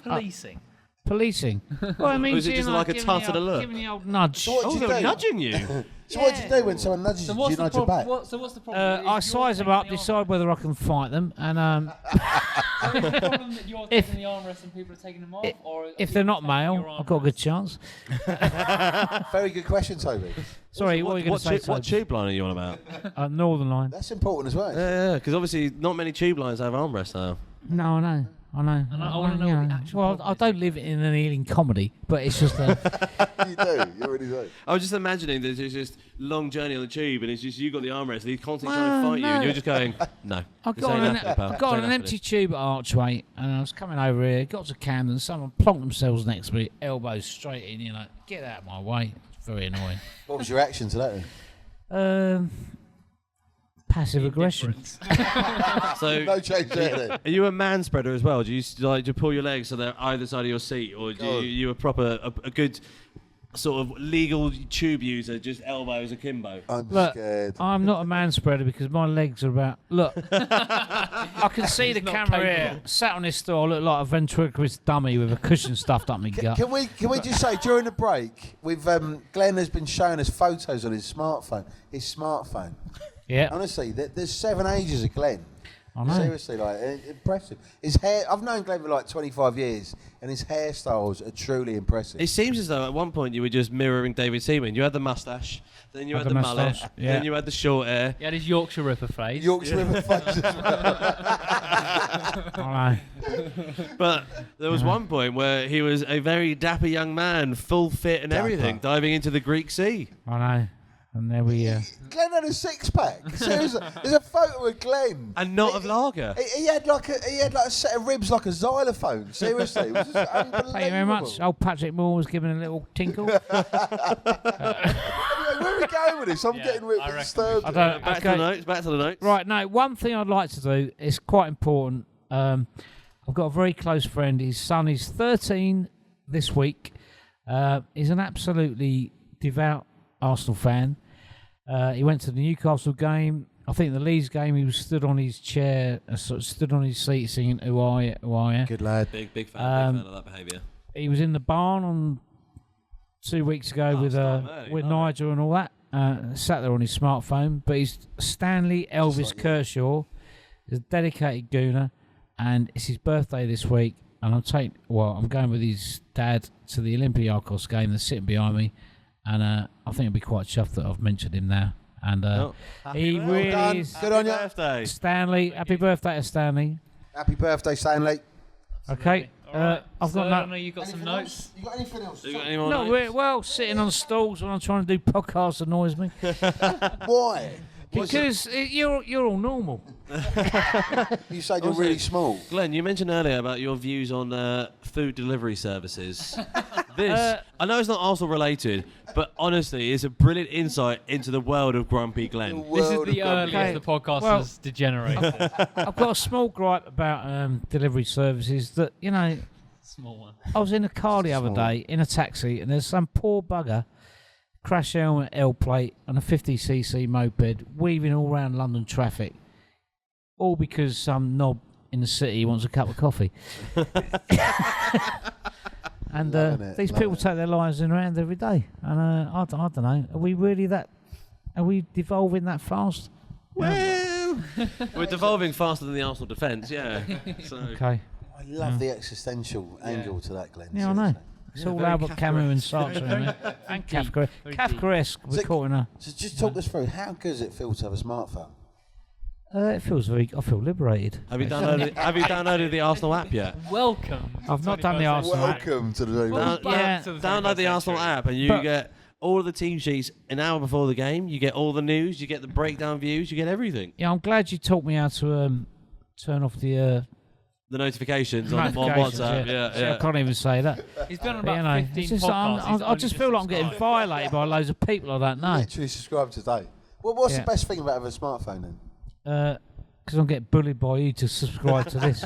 Policing. Policing. Well, I mean, Was it just like a tut and a look? Giving the old nudge. So what Oh, do they you were do? nudging you. So what do you do when someone nudges So you? Do what's you the nudge your back? problem? So what's the problem? I size them up, decide whether I can fight them, and Is the problem that you're If- taking the armrest and people are taking them off? Or if they're not male, I've got a good chance. Very good question, Toby. Sorry, what were you going to say? What tube line are you on about? Northern Line. That's important as well. Yeah, because obviously not many tube lines have armrests now. No, I know. I wanna know what the actual Well, problem I is. don't live in an Ealing comedy, but it's just You do. You really do. I was just imagining that there's just long journey on the tube, and it's just you got the armrest, and he's constantly trying to fight you, and you're just going, no. I this got ain't on happening, pal. got This on ain't an empty happening. tube at Archway, and I was coming over here, got to Camden, someone plonked themselves next to me, elbows straight in, you know, get out of my way. It's very annoying. What was your reaction to that then? Passive aggression. So, No change there then. are you a man spreader as well? Do you like to pull your legs so they're either side of your seat, or do you a proper a good sort of legal tube user, just elbows akimbo? I'm Look, scared. I'm not a man spreader because my legs are about. Look, I can see the not camera here. capable. Sat on this stool, I look like a ventriloquist dummy with a cushion stuffed up my gut. Can we just say during the break, we've Glenn has been showing us photos on his smartphone. Yeah, Honestly, there's 7 ages of Glenn. I know. Seriously, like impressive. His hair. I've known Glenn for like 25 years, and his hairstyles are truly impressive. It seems as though at one point you were just mirroring David Seaman. You had the mustache, then you had the mullet, moustache, yeah. then you had the short hair. He had his Yorkshire Ripper face. Yorkshire River face as well. I know. But there was one point where he was a very dapper young man, full fit and Dapper. everything, diving into the Greek Sea. I know. And there we. Glenn had a 6-pack. Seriously, there's a photo of Glenn. And not of lager. He had like a set of ribs like a xylophone. Seriously, it was just unbelievable. Thank you very much. Old Patrick Moore was giving a little tinkle. Anyway, where are we going with this? I'm getting a I bit reckon disturbed. I don't. Back to the notes, back to the notes. Right, no, one thing I'd like to do is quite important. I've got a very close friend. His son is 13 this week. He's an absolutely devout Arsenal fan. He went to the Newcastle game. I think the Leeds game, he was stood on his chair, sort of stood on his seat singing, "Who are you, who are you?" Good lad. Big fan of that behaviour. He was in the barn on 2 weeks ago with starting early, lovely. Nigel and all that. Sat there on his smartphone. But he's Stanley Elvis Kershaw. He's a dedicated gooner, and it's his birthday this week. And I'm going with his dad to the Olympiacos game. They're sitting behind me, and I think he'll be quite chuffed that I've mentioned him now. And he Well really done. is. Good on you. Birthday. Stanley, happy birthday to Stanley. Happy birthday, Stanley. Okay, Alright, I've got so, no. I know you've got some notes. You got anything else? You got any more No, notes? sitting on stools when I'm trying to do podcasts annoys me Why? because you're all normal. You say you're Also- really small. Glenn, you mentioned earlier about your views on food delivery services. This, I know it's not Arsenal related, but honestly, it's a brilliant insight into the world of Grumpy Glen. This is World the of earliest Okay. the podcast Well- has degenerated. I've got a small gripe about delivery services that, you know, Small one. I was in a car the other day in a taxi and there's some poor bugger, crash helmet, L plate and a 50cc moped weaving all around London traffic, all because some knob in the city wants a cup of coffee. And Loving it, these loving people it. take their lives in their hand every day. And I don't know, are we really that, are we devolving that fast? Well, we're devolving faster than the Arsenal defence, yeah. So. Okay. I love the existential angle to that, Glenn. Yeah, I know. seriously. It's Yeah, all very Albert Camus and Sartre, isn't it? And Kafka. Kafkaesque. We're caught in a. So just talk us through, how good does it feel to have a smartphone? It feels very. I feel liberated. Have you downloaded the Arsenal app yet? Welcome. I've not done the Arsenal app. Welcome to the Download the Arsenal app and you get all of the team sheets an hour before the game. You get all the news. You get the breakdown views. You get everything. Yeah, I'm glad you taught me how to turn off the notifications on notifications, WhatsApp. Yeah. I can't even say that. He's been on But, about you know, 15 it's just, podcasts. I just feel like I'm getting violated by loads of people I don't know. Literally subscribe today. Well, what's the best thing about having a smartphone then? Because I'm getting bullied by you to subscribe to this.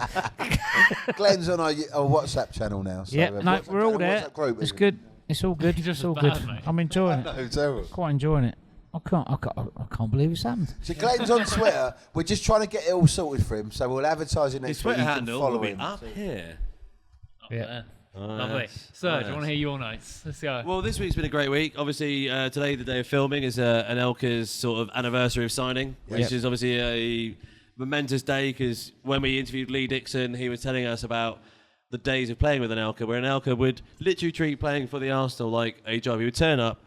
Glenn's on our WhatsApp channel now. So, Yeah, no, we're all there. Group, It's good. It's all good. It's all good. I'm enjoying it. No, terrible. Quite enjoying it. I can't believe it's happened. So Glenn's on Twitter. We're just trying to get it all sorted for him. So we'll advertise it His next week. Twitter You can handle follow will be him. up here. Yeah. Lovely. Serge, I want to hear your notes. Let's go. Well, this week's been a great week. Obviously, today, the day of filming, is Anelka's sort of anniversary of signing, which is obviously a momentous day because when we interviewed Lee Dixon, he was telling us about the days of playing with Anelka, where Anelka would literally treat playing for the Arsenal like a job. He would turn up,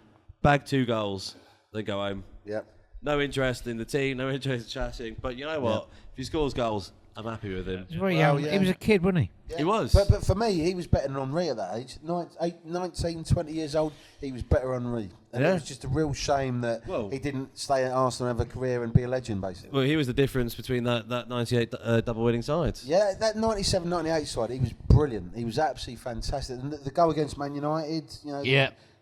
bag 2 goals, then go home. Yeah. No interest in the team, no interest in chatting. But you know what? If he scores goals, I'm happy with him. He was very young. He was a kid, wasn't he? Yeah. He was. But for me, he was better than Henri at that age. 19, 20 years old, he was better than Henri. And it was just a real shame that he didn't stay at Arsenal and have a career and be a legend, basically. Well, he was the difference between that 98 double winning side. Yeah, that 97, 98 side, he was brilliant. He was absolutely fantastic. And the goal against Man United,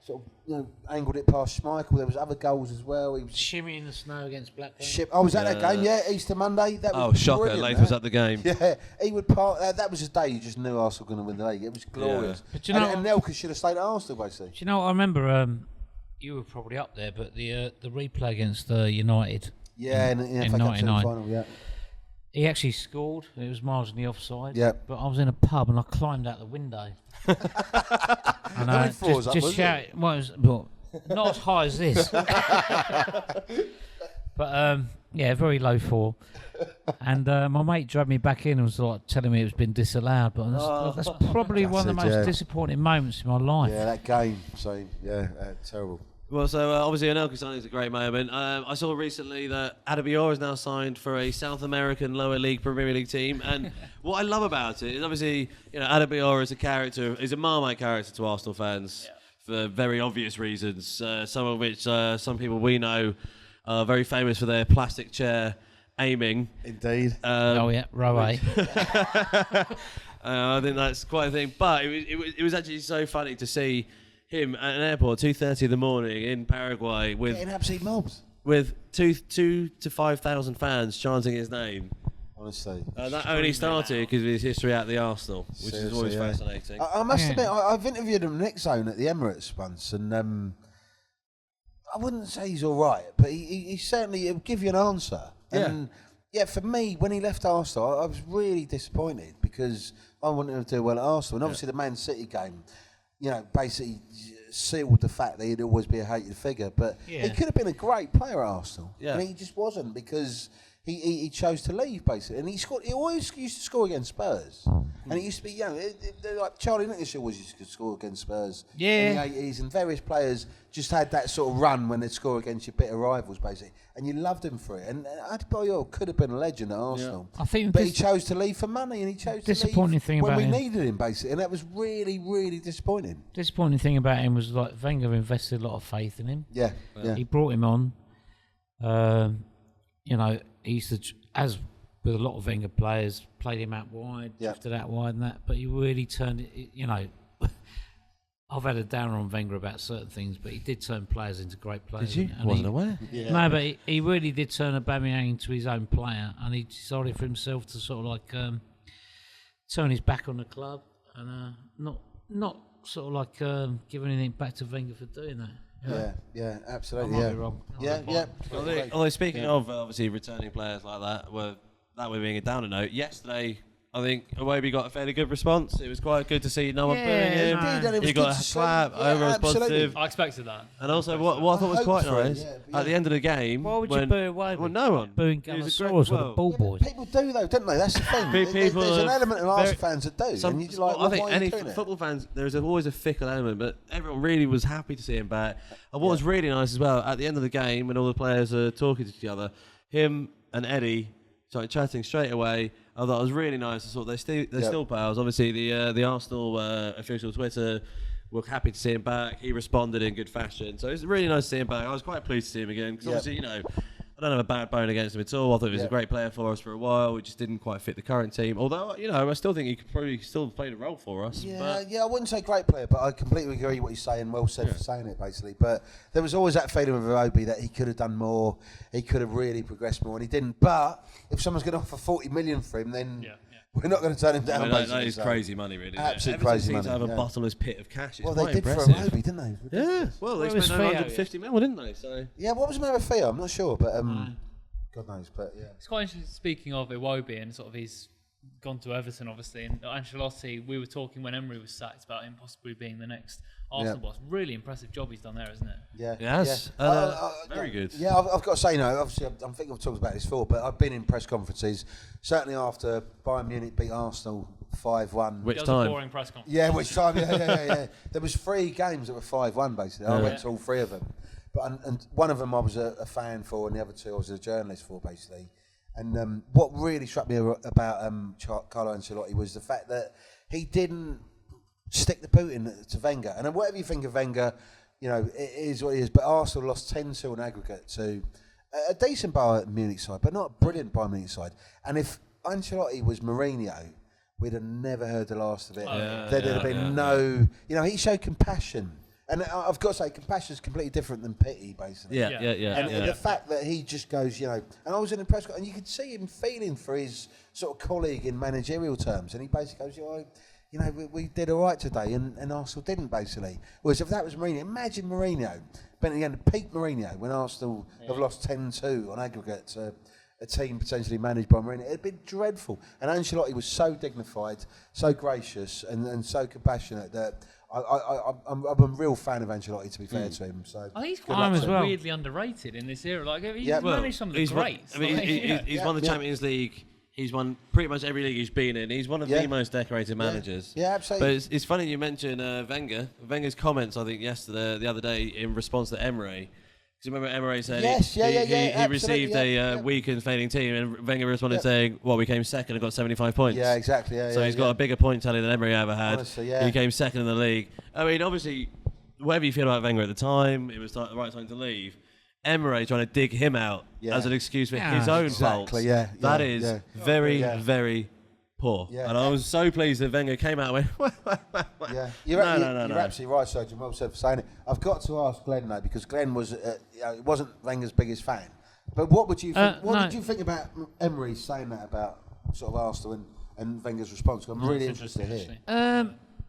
sort of, angled it past Schmeichel. There was other goals as well. He was Shimmy in the snow against Blackburn. I was at that game, Easter Monday. That was shocker. brilliant, Layth was at the game. Yeah, he would park. That was his day. You just knew Arsenal were going to win the league. It was glorious. But you know, and Nelka should have stayed at Arsenal, basically. Do you know what I remember? You were probably up there, but the replay against United. Yeah, in FA Cup 99. final, yeah. He actually scored. It was marginally offside. Yeah. But I was in a pub and I climbed out the window. And How many floors up, just was shout. it? Well, not as high as this. But very low floor. And my mate dragged me back in and was like telling me it was been disallowed. But that's probably one of the most disappointing moments in my life. Yeah, that game. So terrible. Well, so obviously Anelka signing is a great moment. I saw recently that Adebayor is now signed for a South American lower league Premier League team, and what I love about it is obviously Adebayor is a character, is a Marmite character to Arsenal fans for very obvious reasons. Some of which some people we know are very famous for their plastic chair aiming. Indeed. Row A. I think that's quite a thing, but it was actually so funny to see him at an airport 2:30 in the morning in Paraguay with Getting absolute mobs. with 2,000 to 5,000 fans chanting his name. Honestly. That only started because of his history at the Arsenal, which is always Seriously, fascinating. I must admit, I've interviewed him Nick Zone at the Emirates once, and I wouldn't say he's all right, but he certainly he'll give you an answer. And for me, when he left Arsenal, I was really disappointed because I wanted him to do well at Arsenal, and obviously the Man City game, basically sealed the fact that he'd always be a hated figure. But he could have been a great player at Arsenal. Yeah. And he just wasn't because he chose to leave, basically. And he always used to score against Spurs. And it used to be, like Charlie Nicholas always used to score against Spurs in the 80s. And various players just had that sort of run when they'd score against your bitter rivals, basically. And you loved him for it. And Adebayor could have been a legend at Arsenal. I think but he chose to leave for money, and he chose to leave when we needed him, basically. And that was really, really disappointing. Disappointing thing about him was like Wenger invested a lot of faith in him. Yeah. He brought him on. He used to, as with a lot of Wenger players, played him out wide, drifted out wide and that. But he really turned it, I've had a downer on Wenger about certain things, but he did turn players into great players. Did you? I wasn't aware. Yeah. No, but he really did turn Aubameyang into his own player, and he decided for himself to sort of like turn his back on the club and not sort of like give anything back to Wenger for doing that. Yeah, absolutely. I might be wrong. Although speaking of obviously returning players like that, that we're being a downer note. Yesterday I think Iwobi got a fairly good response. It was quite good to see no one booing him. He got a clap, everyone was positive. I expected that. And also, what I thought was quite nice, at the end of the game... Why would you boo Iwobi? Well, no one. Booing Gunner Soros or the ball boys. People do, though, don't they? That's the thing. People There's an are element of Arsenal fans that do. And you're like, I think why are any you doing it? football fans, there's always a fickle element, but everyone really was happy to see him back. And what was really nice as well, at the end of the game, when all the players are talking to each other, him and Eddie started chatting straight away. I thought it was really nice. I thought they're still pals. Obviously, the Arsenal official Twitter were happy to see him back. He responded in good fashion. So it's really nice to see him back. I was quite pleased to see him again because obviously, I don't have a bad bone against him at all. I thought he was a great player for us for a while. He just didn't quite fit the current team. Although, I still think he could probably still play a role for us. Yeah, I wouldn't say great player, but I completely agree what he's saying. Well said for saying it, basically. But there was always that feeling with Iwobi that he could have done more. He could have really progressed more, and he didn't. But if someone's going to offer 40 million for him, then we're not going to turn him down. That is crazy money, really. Absolutely crazy money. Seems to have a bottomless pit of cash. It's Well, they quite did impressive. for Iwobi, didn't they? Yeah. Well, they spent 150 mil, didn't they? So. Yeah, what was the matter with Theo? I'm not sure, but God knows. But yeah, It's quite interesting. Speaking of Iwobi and sort of he's gone to Everton, obviously, and Ancelotti. We were talking when Emery was sacked about him possibly being the next Arsenal boss. Really impressive job he's done there, isn't it? yeah. Yes. Yeah. Very good. Yeah, I've got to say, obviously, I'm thinking I've talked about this before, but I've been in press conferences, certainly after Bayern Munich beat Arsenal 5-1. Which That was time? a boring press conference. Yeah, which time? Yeah. There was 3 games that were 5-1, basically. I went to all 3 of them. But and one of them I was a fan for, and the other 2 I was a journalist for, basically. And what really struck me about Carlo Ancelotti was the fact that he didn't stick the boot in to Wenger. And whatever you think of Wenger, it is what it is. But Arsenal lost 10-2 on aggregate to a decent Bayern Munich side, but not a brilliant Bayern Munich side. And if Ancelotti was Mourinho, we'd have never heard the last of it. There'd have been no... he showed compassion. And I've got to say, compassion is completely different than pity, basically. Yeah. And the fact that he just goes, and I was in the press, and you could see him feeling for his sort of colleague in managerial terms, and he basically goes, we did all right today, and Arsenal didn't, basically. Whereas if that was Mourinho, imagine Mourinho, but again, peak Mourinho, when Arsenal have lost 10-2 on aggregate to a team potentially managed by Mourinho, it'd been dreadful. And Ancelotti was so dignified, so gracious, and so compassionate that I'm a real fan of Ancelotti, to be fair to him. So I think he's Good luck to him. weirdly underrated in this era. Like he's Yeah. managed some of the greats. He's won the Champions League. He's won pretty much every league he's been in. He's one of the most decorated managers. Yeah, absolutely. But it's funny you mention Wenger. Wenger's comments, I think, the other day in response to Emery. Do you remember Emery said he received a weak and failing team, and Wenger responded saying, we came second and got 75 points. Yeah, exactly. So he's got a bigger point tally than Emery ever had. Honestly, yeah. He came second in the league. I mean, obviously, whatever you feel about Wenger at the time, it was the right time to leave. Emery trying to dig him out as an excuse for his own faults. That is very poor. Yeah. And I was so pleased that Wenger came out and went, You're absolutely right, Sergio. Well said for saying it. I've got to ask Glenn though, because Glenn was, it wasn't Wenger's biggest fan. But what would you think? What did you think about Emery saying that about sort of Arsenal and Wenger's response? I'm really interested to hear.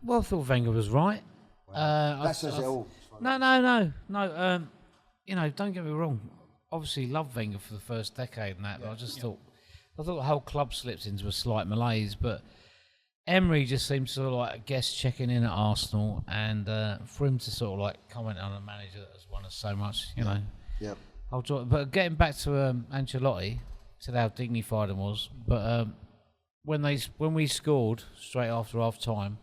Well, I thought Wenger was right. That says it all. No. Don't get me wrong. Obviously, loved Wenger for the first decade and that. But I thought the whole club slipped into a slight malaise. But Emery just seems sort of like a guest checking in at Arsenal, and for him to sort of like comment on a manager that has won us so much, Yeah. But getting back to Ancelotti, said how dignified he was. But when we scored straight after half time,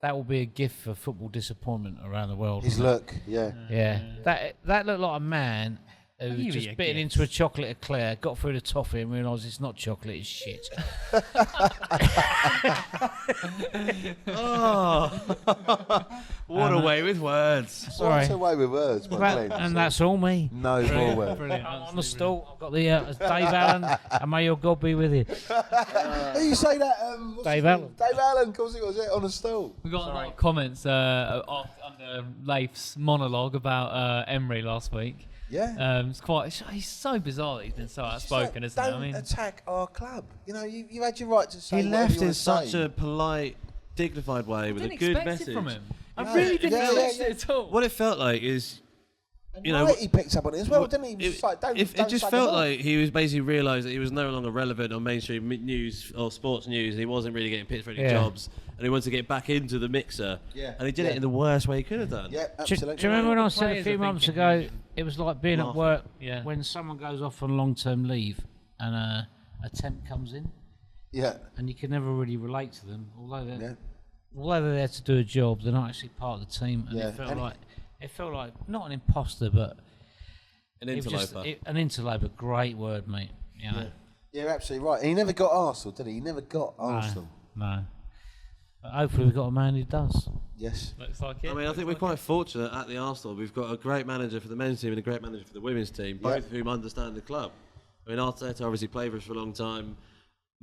that will be a gift for football disappointment around the world. His look, yeah. That looked like a man who was just bitten into a chocolate eclair, got through the toffee and realised it's not chocolate, it's shit. what a way with words. Sorry. What's away with words, my Glenn? And that's all me. No more words. Brilliant. On the stool, I've got the Dave Allen, and may your God be with you. You say that? Dave Allen. Dave Allen, of course it was, on a stool. We got a lot of comments under Layth's monologue about Emery last week. Yeah. He's so bizarre that he's been so outspoken, isn't he? Don't attack our club. You had your right to say He whatever left you in want to such say. a polite, dignified way with a Didn't good expect message. it from him. I No. really didn't Yeah, expect yeah. it at all. What it felt like is you know, he picked up on it as well, didn't he? He was just like, don't it just slag felt him off. like he was basically realised that he was no longer relevant on mainstream news or sports news. He wasn't really getting picked for any jobs, and he wanted to get back into the mixer. Yeah. And he did it in the worst way he could have done. Yeah, Do absolutely. you remember when I said a Players few are months thinking, ago, it was like being at work Yeah. when someone goes off on long-term leave and a temp comes in, Yeah. and you can never really relate to them, although Yeah. they're there to do a job, they're not actually part of the team, and Yeah. it felt like not an imposter, but An it was interloper. just an interloper. Great word, mate. You know. Yeah, you're absolutely right. And he never got Arsenal, did he? He never got Arsenal. No. But hopefully we've got a man who does. Yes. Looks like it. I mean, I think we're quite fortunate at the Arsenal. We've got a great manager for the men's team and a great manager for the women's team, both of whom understand the club. I mean, Arteta obviously played for us for a long time.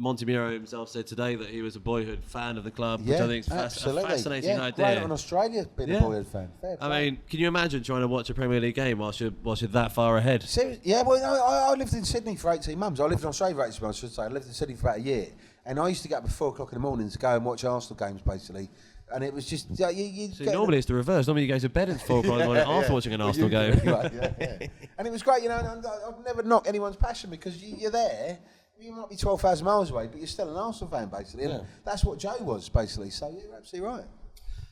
Montemuro himself said today that he was a boyhood fan of the club, which I think is a fascinating idea. Great on Australia, being a boyhood fan. Fair I play. mean, can you imagine trying to watch a Premier League game whilst you're that far ahead? Yeah, well, I lived in Sydney for 18 months. I lived in Australia for 18 months, I should say. I lived in Sydney for about a year. And I used to get up at 4 o'clock in the morning to go and watch Arsenal games, basically. And it was just... See, normally it's the reverse. Normally you go to bed at 4 o'clock in the morning after watching an Arsenal game. And it was great, you know, and I've never knocked anyone's passion because you're there. You might be 12,000 miles away, but you're still an Arsenal fan, basically. And that's what Joe was, basically. So you're absolutely right.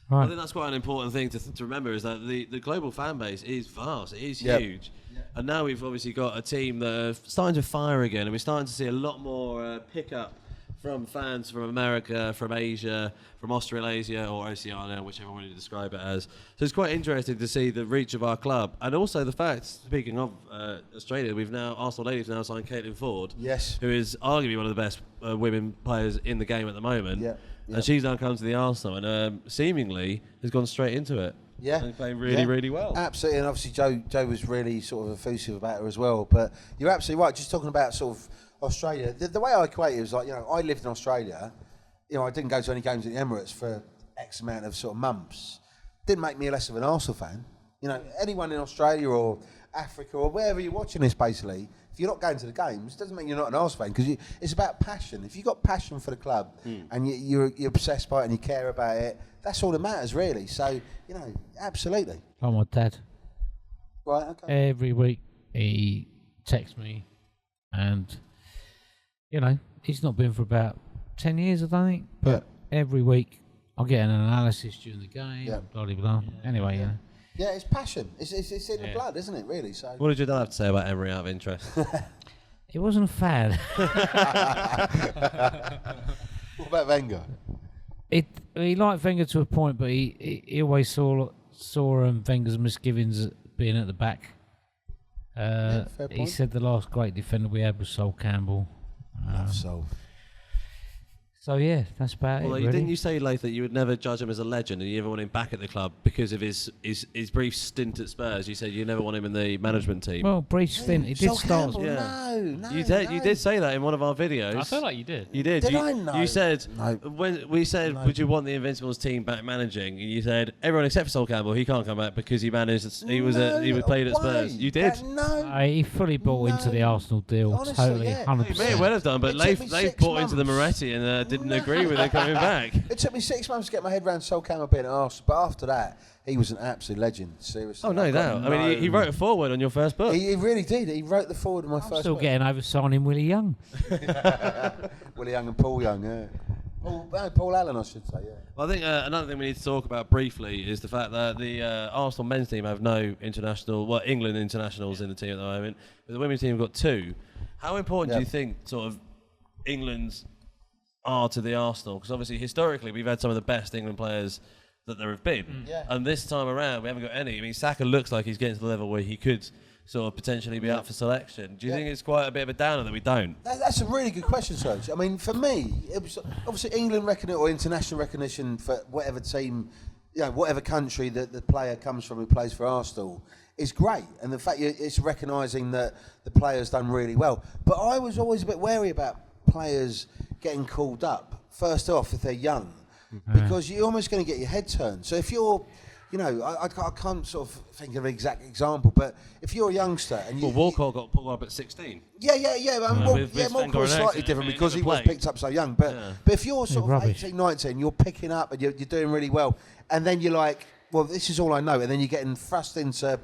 I think that's quite an important thing to remember is that the global fan base is vast. It is huge. And now we've obviously got a team that are starting to fire again, and we're starting to see a lot more pick-up from fans from America, from Asia, from Australasia or Oceania, whichever one you describe it as. So it's quite interesting to see the reach of our club, and also the fact, speaking of Australia, Arsenal ladies now signed Caitlin Ford, who is arguably one of the best women players in the game at the moment. And she's now come to the Arsenal and seemingly has gone straight into it. And playing really well. Absolutely, and obviously Joe was really sort of effusive about her as well. But you're absolutely right. Just talking about sort of Australia, the way I equate it was like, you know, I lived in Australia. You know, I didn't go to any games at the Emirates for X amount of sort of months. Didn't make me less of an Arsenal fan. You know, anyone in Australia or Africa or wherever you're watching this, basically, if you're not going to the games, it doesn't mean you're not an Arsenal fan, because it's about passion. If you've got passion for the club and you're obsessed by it and you care about it, that's all that matters, really. So, you know, absolutely. Like my dad. Right, okay. Every week he texts me, and, you know, he's not been for about 10 years, I don't think, but every week I'll get an analysis during the game, blah, blah, blah. Anyway, yeah. Yeah, it's passion. It's in the blood, isn't it, really? So. What did your dad have to say about Emery out of interest? He wasn't a fan. What about Wenger? He liked Wenger to a point, but he always saw Wenger's misgivings being at the back. Fair He point. said the last great defender we had was Sol Campbell. Love Sol. So yeah, that's about it. Well, Really. didn't you say, Layth, that you would never judge him as a legend and you never want him back at the club because of his brief stint at Spurs? You said you never want him in the management team. Well, brief stint. He did Sol start. Campbell, no. You did say that in one of our videos. I feel like you did. You did. Did you, I? No. You said No. when we said, "Would you want the Invincibles team back managing?" And you said everyone except for Sol Campbell, he can't come back because he managed. He played at Spurs. You did. No. He fully bought into the Arsenal deal. Honestly, Totally, yeah. 100%. He may well have done, but It took me they 6 bought into the months. Moretti and didn't agree with it coming back. It took me 6 months to get my head around Sol Campbell being at Arsenal, but after that, he was an absolute legend. Seriously. Oh, no I've got doubt. I mean, he wrote a foreword on your first book. He really did. He wrote the foreword of my I'm first still book. getting over signing Willie Young. Willie Young and Paul Young, yeah. Paul Allen, I should say, yeah. Well, I think another thing we need to talk about briefly is the fact that the Arsenal men's team have no England internationals in the team at the moment, but the women's team have got 2. How important do you think sort of England's are to the Arsenal? Because obviously historically we've had some of the best England players that there have been, and this time around we haven't got any. I mean, Saka looks like he's getting to the level where he could sort of potentially be up for selection. Do you think it's quite a bit of a downer that we don't? That's a really good question, Serge. I mean, for me, it was obviously England recognition or international recognition for whatever team, you know, whatever country that the player comes from who plays for Arsenal is great, and the fact it's recognising that the player's done really well. But I was always a bit wary about players getting called up first off if they're young, because you're almost going to get your head turned. So if you're, you know, I can't sort of think of an exact example, but if you're a youngster and you, Walcott got pulled up at 16. Walcott was slightly different because he was picked up so young. But if you're sort of 18, 19, you're picking up and you're doing really well, and then you're like, well, this is all I know, and then you're getting thrust into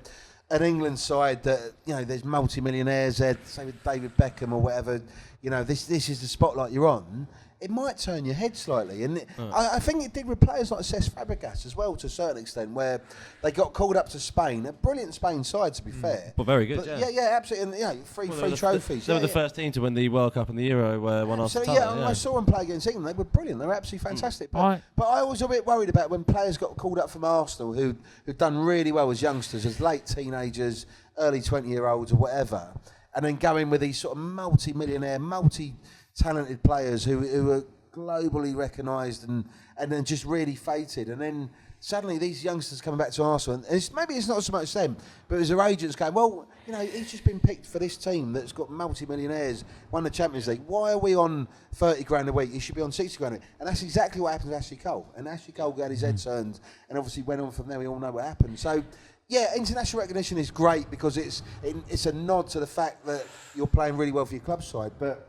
an England side that, you know, there's multi-millionaires there, say with David Beckham or whatever, you know, this is the spotlight you're on, it might turn your head slightly. And I think it did with players like Cesc Fabregas as well, to a certain extent, where they got called up to Spain, a brilliant Spain side, to be fair. But very good, yeah, absolutely. And, you know, three trophies. They were the first team to win the World Cup and the Euro one after the time. I saw them play against England. They were brilliant. They were absolutely fantastic. But I was a bit worried about when players got called up from Arsenal who'd done really well as youngsters, as late teenagers, early 20-year-olds or whatever, and then going with these sort of multi-millionaire, multi-talented players who were globally recognised and then just really fated, and then suddenly these youngsters coming back to Arsenal, and maybe it's not so much them, but it was their agents going, well, you know, he's just been picked for this team that's got multi-millionaires, won the Champions League. Why are we on 30 grand a week? He should be on 60 grand a week. And that's exactly what happened to Ashley Cole. And Ashley Cole got his head turned and obviously went on from there. We all know what happened. So, yeah, international recognition is great because it's a nod to the fact that you're playing really well for your club side, but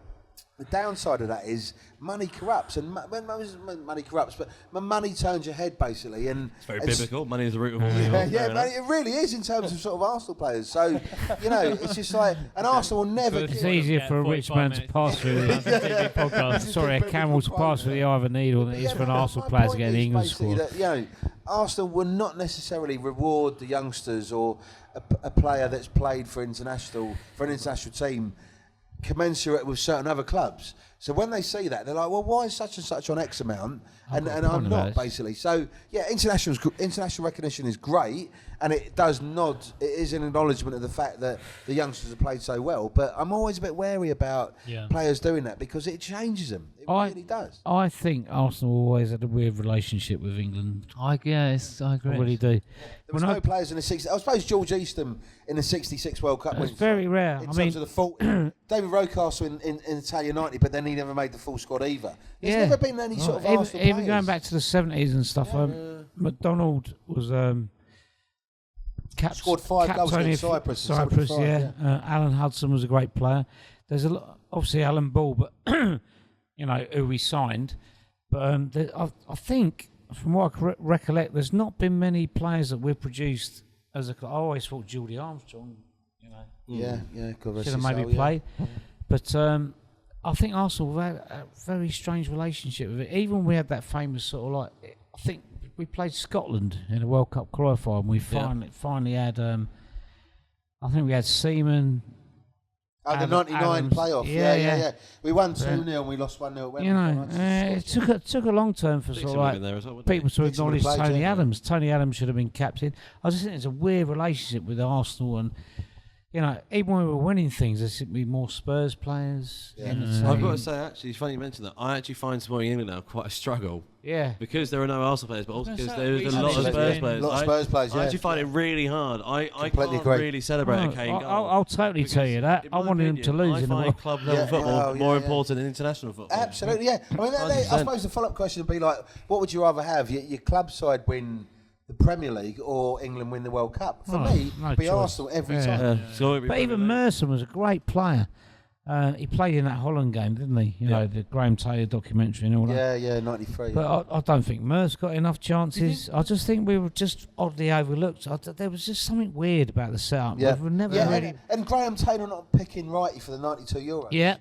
the downside of that is money corrupts, and money corrupts, but money turns your head basically. And it's very biblical. Money is the root of all evil. It really is in terms of sort of Arsenal players. So, you know, it's just like, and Arsenal will never. It's easier for a rich man to pass through a camel to pass through the eye of a needle than it is for an Arsenal player to get an England squad. That, you know, Arsenal will not necessarily reward the youngsters or a player that's played for an international team commensurate with certain other clubs. So when they see that, they're like, well, why is such and such on X amount and I'm not, basically. So yeah, international recognition is great, and it does nod, it is an acknowledgement of the fact that the youngsters have played so well, but I'm always a bit wary about players doing that because it changes them. It really does. I think Arsenal always had a weird relationship with England. I agree. I really do. There was no players in the 60s. I suppose George Eastham in the 66 World Cup was very rare. In terms of the full, David Rocastle in Italia 90, but then he never made the full squad either. There's never been any sort of Arsenal players. Even going back to the 70s and stuff, McDonald was scored 5 goals against Cyprus. Alan Hudson was a great player. There's a lot, obviously Alan Ball, but you know who we signed. But I think, from what I recollect, there's not been many players that we've produced as a club. I always thought Geordie Armstrong, you know, should have maybe played. But I think Arsenal had a very strange relationship with it. Even when we had that famous sort of like, I think we played Scotland in a World Cup qualifier, and we finally had, I think we had Seaman. The 99 playoff. Yeah. We won 2-0 and we lost 1-0 at Wembley. You know, it took a long term for sort of like people to acknowledge Tony Adams. Tony Adams should have been captain. I just think it's a weird relationship with Arsenal, and you know, even when we were winning things, there seemed to be more Spurs players. I've got to say, actually, it's funny you mentioned that. I actually find supporting England now quite a struggle. Yeah. Because there are no Arsenal players, but also because there's a lot of Spurs players. A lot of Spurs players, I actually find it really hard. I can't really celebrate a Kane goal. I'll totally tell you that. I wanted him to lose in the World Cup. Club level football more important than international football. Absolutely, yeah. I mean, I suppose the follow-up question would be like, what would you rather have? Your club side win the Premier League or England win the World Cup? For me, it'd be Arsenal every time. But even Merson was a great player. He played in that Holland game, didn't he? You know, the Graham Taylor documentary and all that. Yeah, 93. But I don't think Merce got enough chances. I just think we were just oddly overlooked. There was just something weird about the setup. We never really... And Graham Taylor not picking righty for the 92 Euros. Yeah.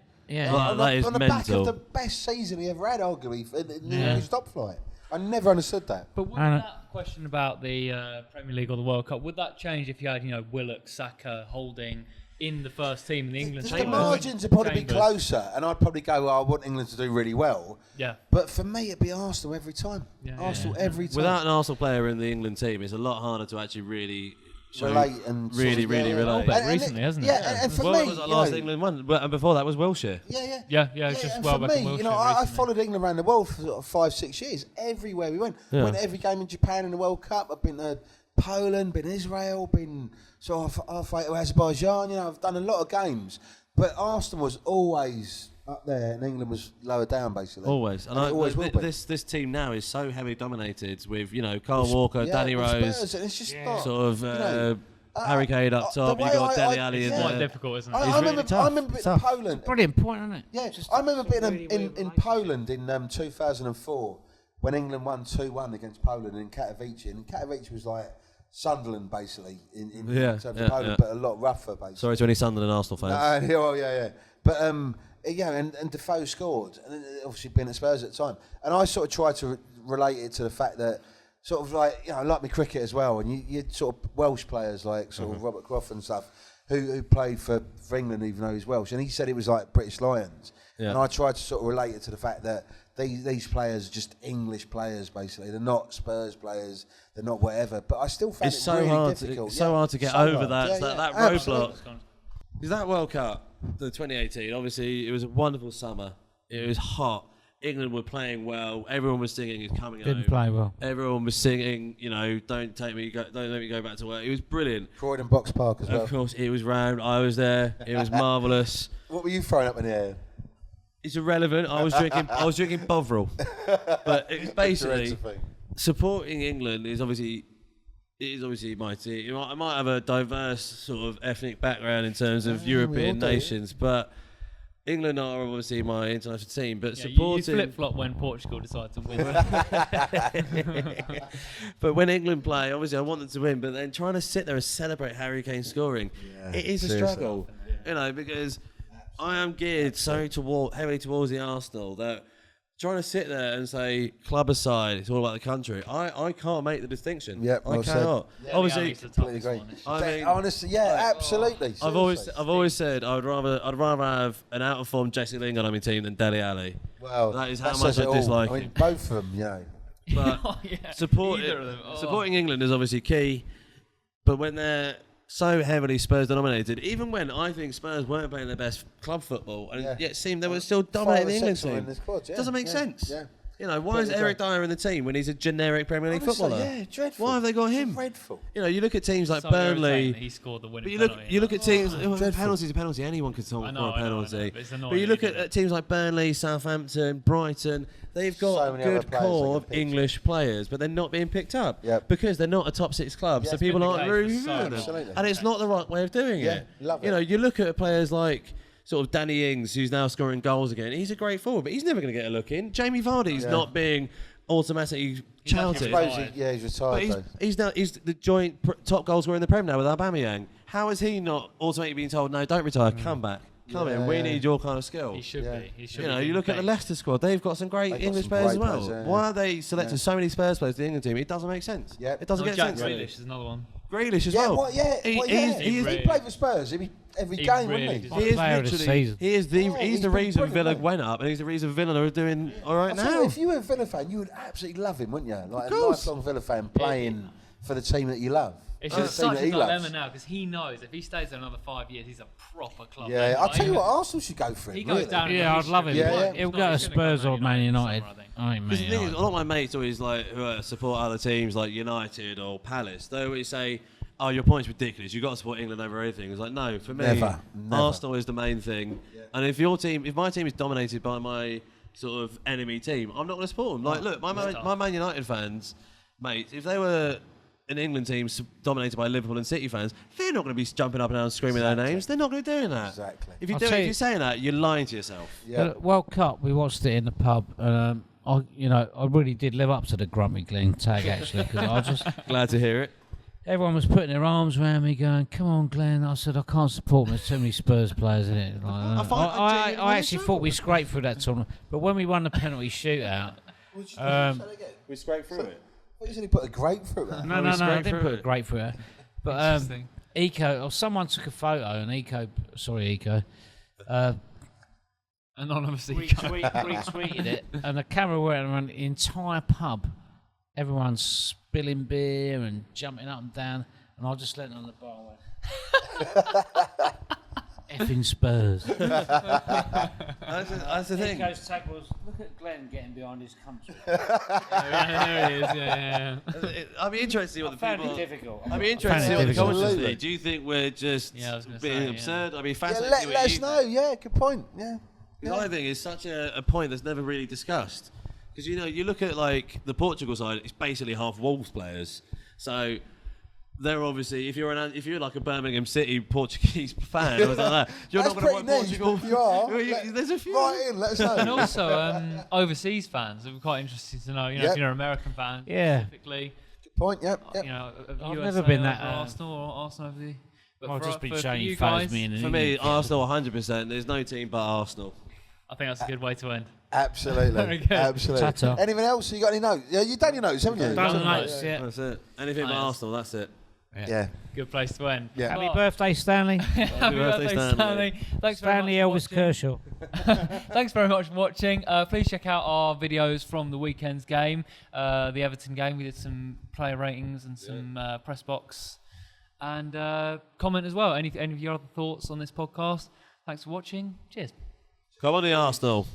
Well, that is on the mental. Back of the best season he ever had, arguably, in the stop flight. I never understood that. But would that question about the Premier League or the World Cup, would that change if you had, Willock, Saka, Holding in the first team in the England team? The margins would probably be closer, and I'd probably go, I want England to do really well. Yeah. But for me, it'd be Arsenal every time. Arsenal every time. Without an Arsenal player in the England team, it's a lot harder to actually really... relate and really relate. Recently, hasn't it? Yeah, and for me, that was our last England one, and before that was Wilshere. Yeah. It's just and well for back me, in Wilshere. I followed England around the world for sort of 5-6 years. Everywhere we went, went to every game in Japan in the World Cup. I've been to Poland, been Israel, been sort of halfway to Azerbaijan. I've done a lot of games, but Arsenal was always up there, and England was lower down, basically. Always, and always will be. This team now is so heavily dominated with Kyle Walker, Danny Rose, Spurs, and it's just not, sort of. Harry Kane up top, you got Dele Alli in there. It's quite difficult, isn't it? I remember being in Poland. Brilliant point, isn't it? Yeah, I remember being in Poland in 2004 when England won 2-1 against Poland in Katowice. And Katowice was like Sunderland, basically, in terms of Poland, but a lot rougher, basically. Sorry to any Sunderland and Arsenal fans. Yeah. But, and Defoe scored, and obviously being at Spurs at the time. And I sort of tried to relate it to the fact that, sort of like, like me cricket as well, and you had sort of Welsh players like sort of Robert Croft and stuff, who played for England even though he's Welsh, and he said it was like British Lions. Yeah. And I tried to sort of relate it to the fact that these players are just English players, basically. They're not Spurs players. They're not whatever. But I still found it's it really hard difficult. It's so hard to get over that roadblock. Absolutely. Because that World Cup, the 2018, obviously it was a wonderful summer. It was hot. England were playing well. Everyone was singing "It's coming home." Didn't play well. Everyone was singing, don't let me go back to work. It was brilliant. Croydon Box Park as well. Of course, it was round. I was there. It was marvellous. What were you throwing up in the air? It's irrelevant. I was drinking Bovril. But it was basically supporting England is obviously my team. I might have a diverse sort of ethnic background in terms of European nations, but England are obviously my international team, but supporting... You flip-flop when Portugal decide to win. But when England play, obviously I want them to win, but then trying to sit there and celebrate Harry Kane scoring, it is a struggle. Because I am geared so heavily towards the Arsenal that trying to sit there and say, club aside, it's all about the country, I can't make the distinction. Yep, I cannot. Obviously, completely agree. I mean, honestly, absolutely. I've always said I'd rather have an out of form Jesse Lingard on my team than Dele Alli. Well, that is how much I dislike him. I mean, both of them, But supporting England is obviously key. But when they're so heavily Spurs dominated, even when I think Spurs weren't playing their best club football, and yet it seemed they were still dominating the England team. It doesn't make sense. Yeah. Why is Eric Dyer in the team when he's a generic Premier League footballer? Yeah, dreadful. Why have they got him? Dreadful. You look at teams like So Burnley. he scored the winning But penalty. you look at teams. Penalty's a penalty. Anyone can score a penalty. But you look at teams like Burnley, Southampton, Brighton. They've got a good core of English players, but they're not being picked up because they're not a top 6 club. So people aren't rooting for them, and it's not the right way of doing it. You look at players like sort of Danny Ings, who's now scoring goals again. He's a great forward, but he's never going to get a look in. Jamie Vardy's not being automatically shouted. He's retired. But he's the joint top goal scorer in the Prem now with Aubameyang. How is he not automatically being told, no, don't retire, come back? Come in, we need your kind of skill. He should be. He should be. You look at the Leicester squad, they've got some great English players as well. Why are they selecting so many Spurs players to the England team? It doesn't make sense. It doesn't get sense. Grealish is another one. Grealish as well. He played for Spurs every game, wouldn't he? He is literally. He's the reason Villa went up, and he's the reason Villa are doing all right now. If you were a Villa fan, you would absolutely love him, wouldn't you? Like a lifelong Villa fan playing for the team that you love. It's just such a dilemma now because he knows if he stays there another 5 years, he's a proper club. Yeah, I'll tell you what, Arsenal should go for him. He goes down. Yeah, I'd love him. He'll go to Spurs or Man United. Because the thing is, a lot of my mates always who support other teams like United or Palace. They always say, "Oh, your point's ridiculous. You've got to support England over everything." It's like, no, for me, never. Arsenal is the main thing. And if my team is dominated by my sort of enemy team, I'm not going to support them. Like, look, my Man United fans, mate, if they were an England team dominated by Liverpool and City fans, they're not going to be jumping up and down and screaming their names. They're not going to be doing that. Exactly. If you're saying that, you're lying to yourself. The World Cup, we watched it in the pub. I really did live up to the Grumpy Glen tag actually, because I just glad to hear it. Everyone was putting their arms around me, going, "Come on, Glenn." I said, "I can't support. There's too many Spurs players in it." I actually thought we scraped through that tournament, but when we won the penalty shootout, we scraped through it. What, you said he put a grapefruit out? No, I didn't put a grapefruit out. But Eco, or someone took a photo, and Eco, anonymously retweeted it, and the camera went around the entire pub. Everyone's spilling beer and jumping up and down, and I just leant on the bar and went, "Effing Spurs." That's the thing. Eco's tag was, "Look at Glenn getting behind his country." There he is, yeah. I'd be interested to see what the people... It difficult. I'd be interested to see what the comments think. Do you think we're just being absurd? I'd be fascinated. Let us know, good point, Because I think it's such a point that's never really discussed. Because, you look at, like, the Portugal side, it's basically half Wolves players. So... they're obviously, if you're like a Birmingham City Portuguese fan or something like that, you're not going to want Portugal. You are. There's a few. Right in, let us know. And also overseas fans. I'm quite interested to know. If you're an American fan specifically. Point, yep. You know, I've never been that, Arsenal or Arsenal over the. But I've for- just been for showing you you phase guys, me in. For me, Arsenal 100%. There's no team but Arsenal. I think that's a good way to end. Absolutely. Very good. Absolutely. Ta-ta. Anything else? You got any notes? Yeah, you've done your notes, haven't you? Done the Yeah. notes, yeah. That's it. Anything but Nice. Arsenal, that's it. Yeah. Good place to end. Yeah. Happy Well, birthday, Stanley. Happy birthday, Stanley. Thanks Stanley very much Elvis for watching. Kershaw. Thanks very much for watching. Please check out our videos from the weekend's game, the Everton game. We did some player ratings and some press box and comment as well. Any of your other thoughts on this podcast? Thanks for watching. Cheers. Come on, the Arsenal.